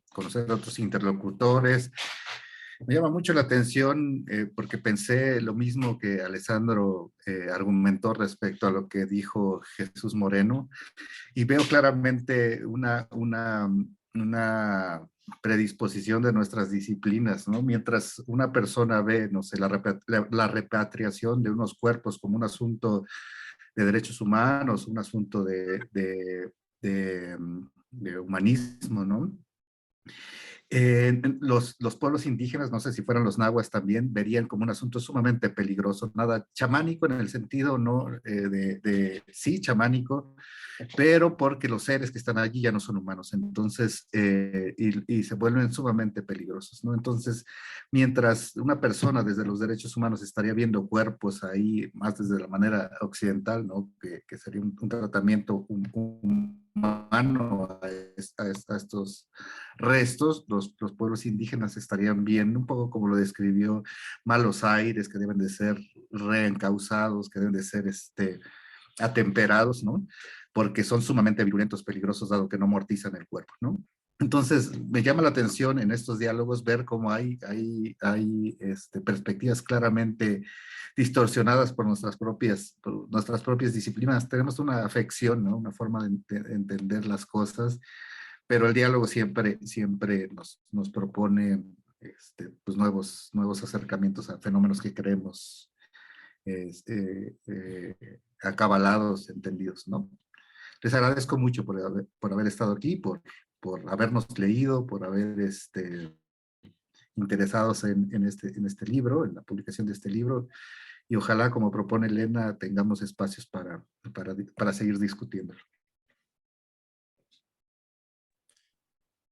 conocer a otros interlocutores. Me llama mucho la atención porque pensé lo mismo que Alessandro argumentó respecto a lo que dijo Jesús Moreno y veo claramente una predisposición de nuestras disciplinas, ¿no? Mientras una persona ve, no sé, la repatriación de unos cuerpos como un asunto de derechos humanos, un asunto de humanismo, ¿no? Los pueblos indígenas, no sé si fueran los nahuas también, verían como un asunto sumamente peligroso, nada chamánico en el sentido, ¿no? Sí, chamánico, pero porque los seres que están allí ya no son humanos, entonces, y se vuelven sumamente peligrosos, ¿no? Entonces, mientras una persona desde los derechos humanos estaría viendo cuerpos ahí, más desde la manera occidental, ¿no? Que sería un tratamiento humano a estos restos, los pueblos indígenas estarían viendo un poco como lo describió Malos Aires, que deben de ser reencausados, que deben de ser atemperados, ¿no? Porque son sumamente virulentos, peligrosos, dado que no amortizan el cuerpo, ¿no? Entonces, me llama la atención en estos diálogos ver cómo hay perspectivas claramente distorsionadas por nuestras propias disciplinas. Tenemos una afección, ¿no? Una forma de entender las cosas, pero el diálogo siempre nos propone pues nuevos acercamientos a fenómenos que creemos acabalados, entendidos, ¿no? Les agradezco mucho por haber estado aquí, por habernos leído, por haber interesados en este libro, en la publicación de este libro, y ojalá, como propone Elena, tengamos espacios para seguir discutiéndolo.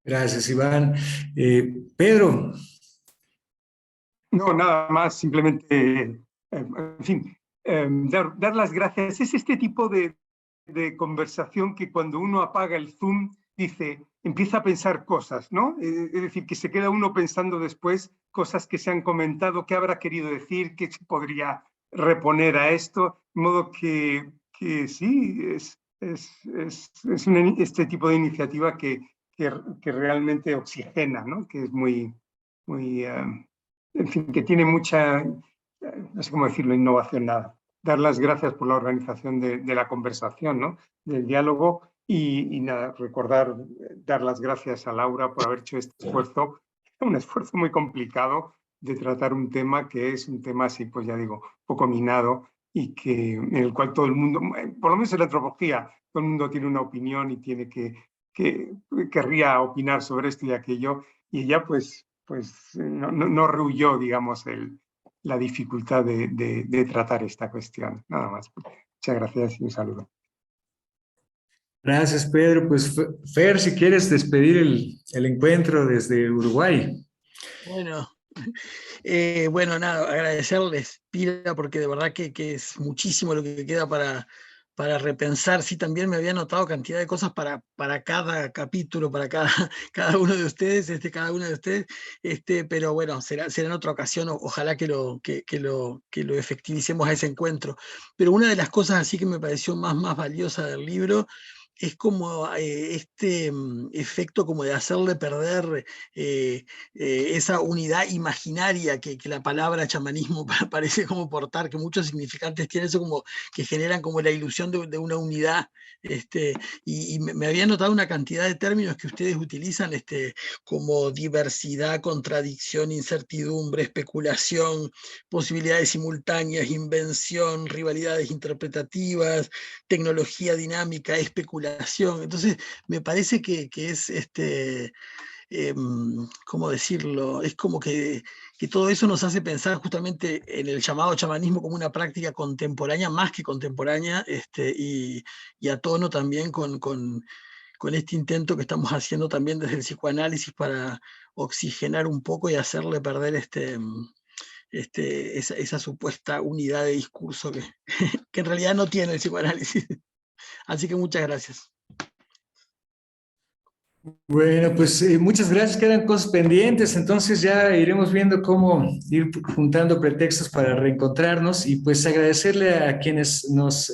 Gracias, Iván. Pedro. No, nada más, simplemente, en fin, dar las gracias. Es este tipo de conversación que cuando uno apaga el Zoom empieza a pensar cosas, ¿no? Es decir, que se queda uno pensando después cosas que se han comentado, qué habrá querido decir, qué se podría reponer a esto, de modo que sí, este tipo de iniciativa que realmente oxigena, ¿no? Que es muy, en fin, que tiene mucha, no sé cómo decirlo, innovación, nada. Dar las gracias por la organización de la conversación, ¿no? Del diálogo y nada, dar las gracias a Laura por haber hecho este esfuerzo, un esfuerzo muy complicado de tratar un tema que es un tema así, pues ya digo, poco minado y en el cual todo el mundo, por lo menos en la antropología, todo el mundo tiene una opinión y tiene que querría opinar sobre esto y aquello, y ella pues no rehuyó, digamos, la dificultad de tratar esta cuestión. Nada más. Muchas gracias y un saludo. Gracias, Pedro. Pues Fer, si quieres despedir el encuentro desde Uruguay. Bueno, nada, agradecerles, Pira, porque de verdad que es muchísimo lo que queda para repensar. Sí, también me había notado cantidad de cosas para cada capítulo, para cada uno de ustedes, cada una de ustedes, pero bueno, será en otra ocasión, ojalá que lo efectivicemos a ese encuentro. Pero una de las cosas así que me pareció más valiosa del libro es como este efecto como de hacerle perder esa unidad imaginaria que la palabra chamanismo parece como portar, que muchos significantes tienen eso como que generan como la ilusión de una unidad, y me había notado una cantidad de términos que ustedes utilizan, como diversidad, contradicción, incertidumbre, especulación, posibilidades simultáneas, invención, rivalidades interpretativas, tecnología dinámica, especulación. Entonces, me parece que es ¿cómo decirlo? Es como que todo eso nos hace pensar justamente en el llamado chamanismo como una práctica contemporánea, más que contemporánea, y a tono también con este intento que estamos haciendo también desde el psicoanálisis para oxigenar un poco y hacerle perder esa supuesta unidad de discurso que en realidad no tiene el psicoanálisis. Así que muchas gracias. Bueno, pues muchas gracias, quedan cosas pendientes, entonces ya iremos viendo cómo ir juntando pretextos para reencontrarnos y pues agradecerle a quienes nos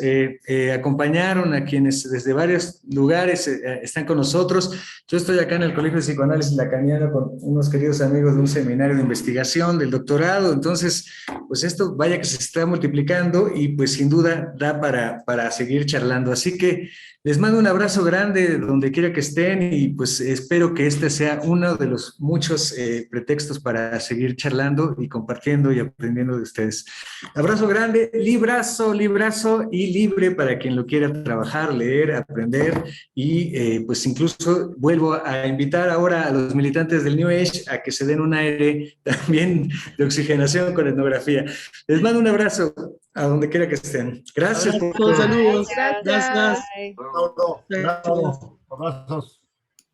acompañaron, a quienes desde varios lugares están con nosotros. Yo estoy acá en el Colegio de Psicoanálisis Lacaniano con unos queridos amigos de un seminario de investigación del doctorado, entonces pues esto vaya que se está multiplicando y pues sin duda da para seguir charlando, así que les mando un abrazo grande donde quiera que estén y pues espero que este sea uno de los muchos pretextos para seguir charlando y compartiendo y aprendiendo de ustedes. Abrazo grande, librazo y libre para quien lo quiera trabajar, leer, aprender y pues incluso vuelvo a invitar ahora a los militantes del New Age a que se den un aire también de oxigenación con etnografía. Les mando un abrazo a donde quiera que estén. Gracias por todo. Saludos. Gracias. Gracias. Abrazos.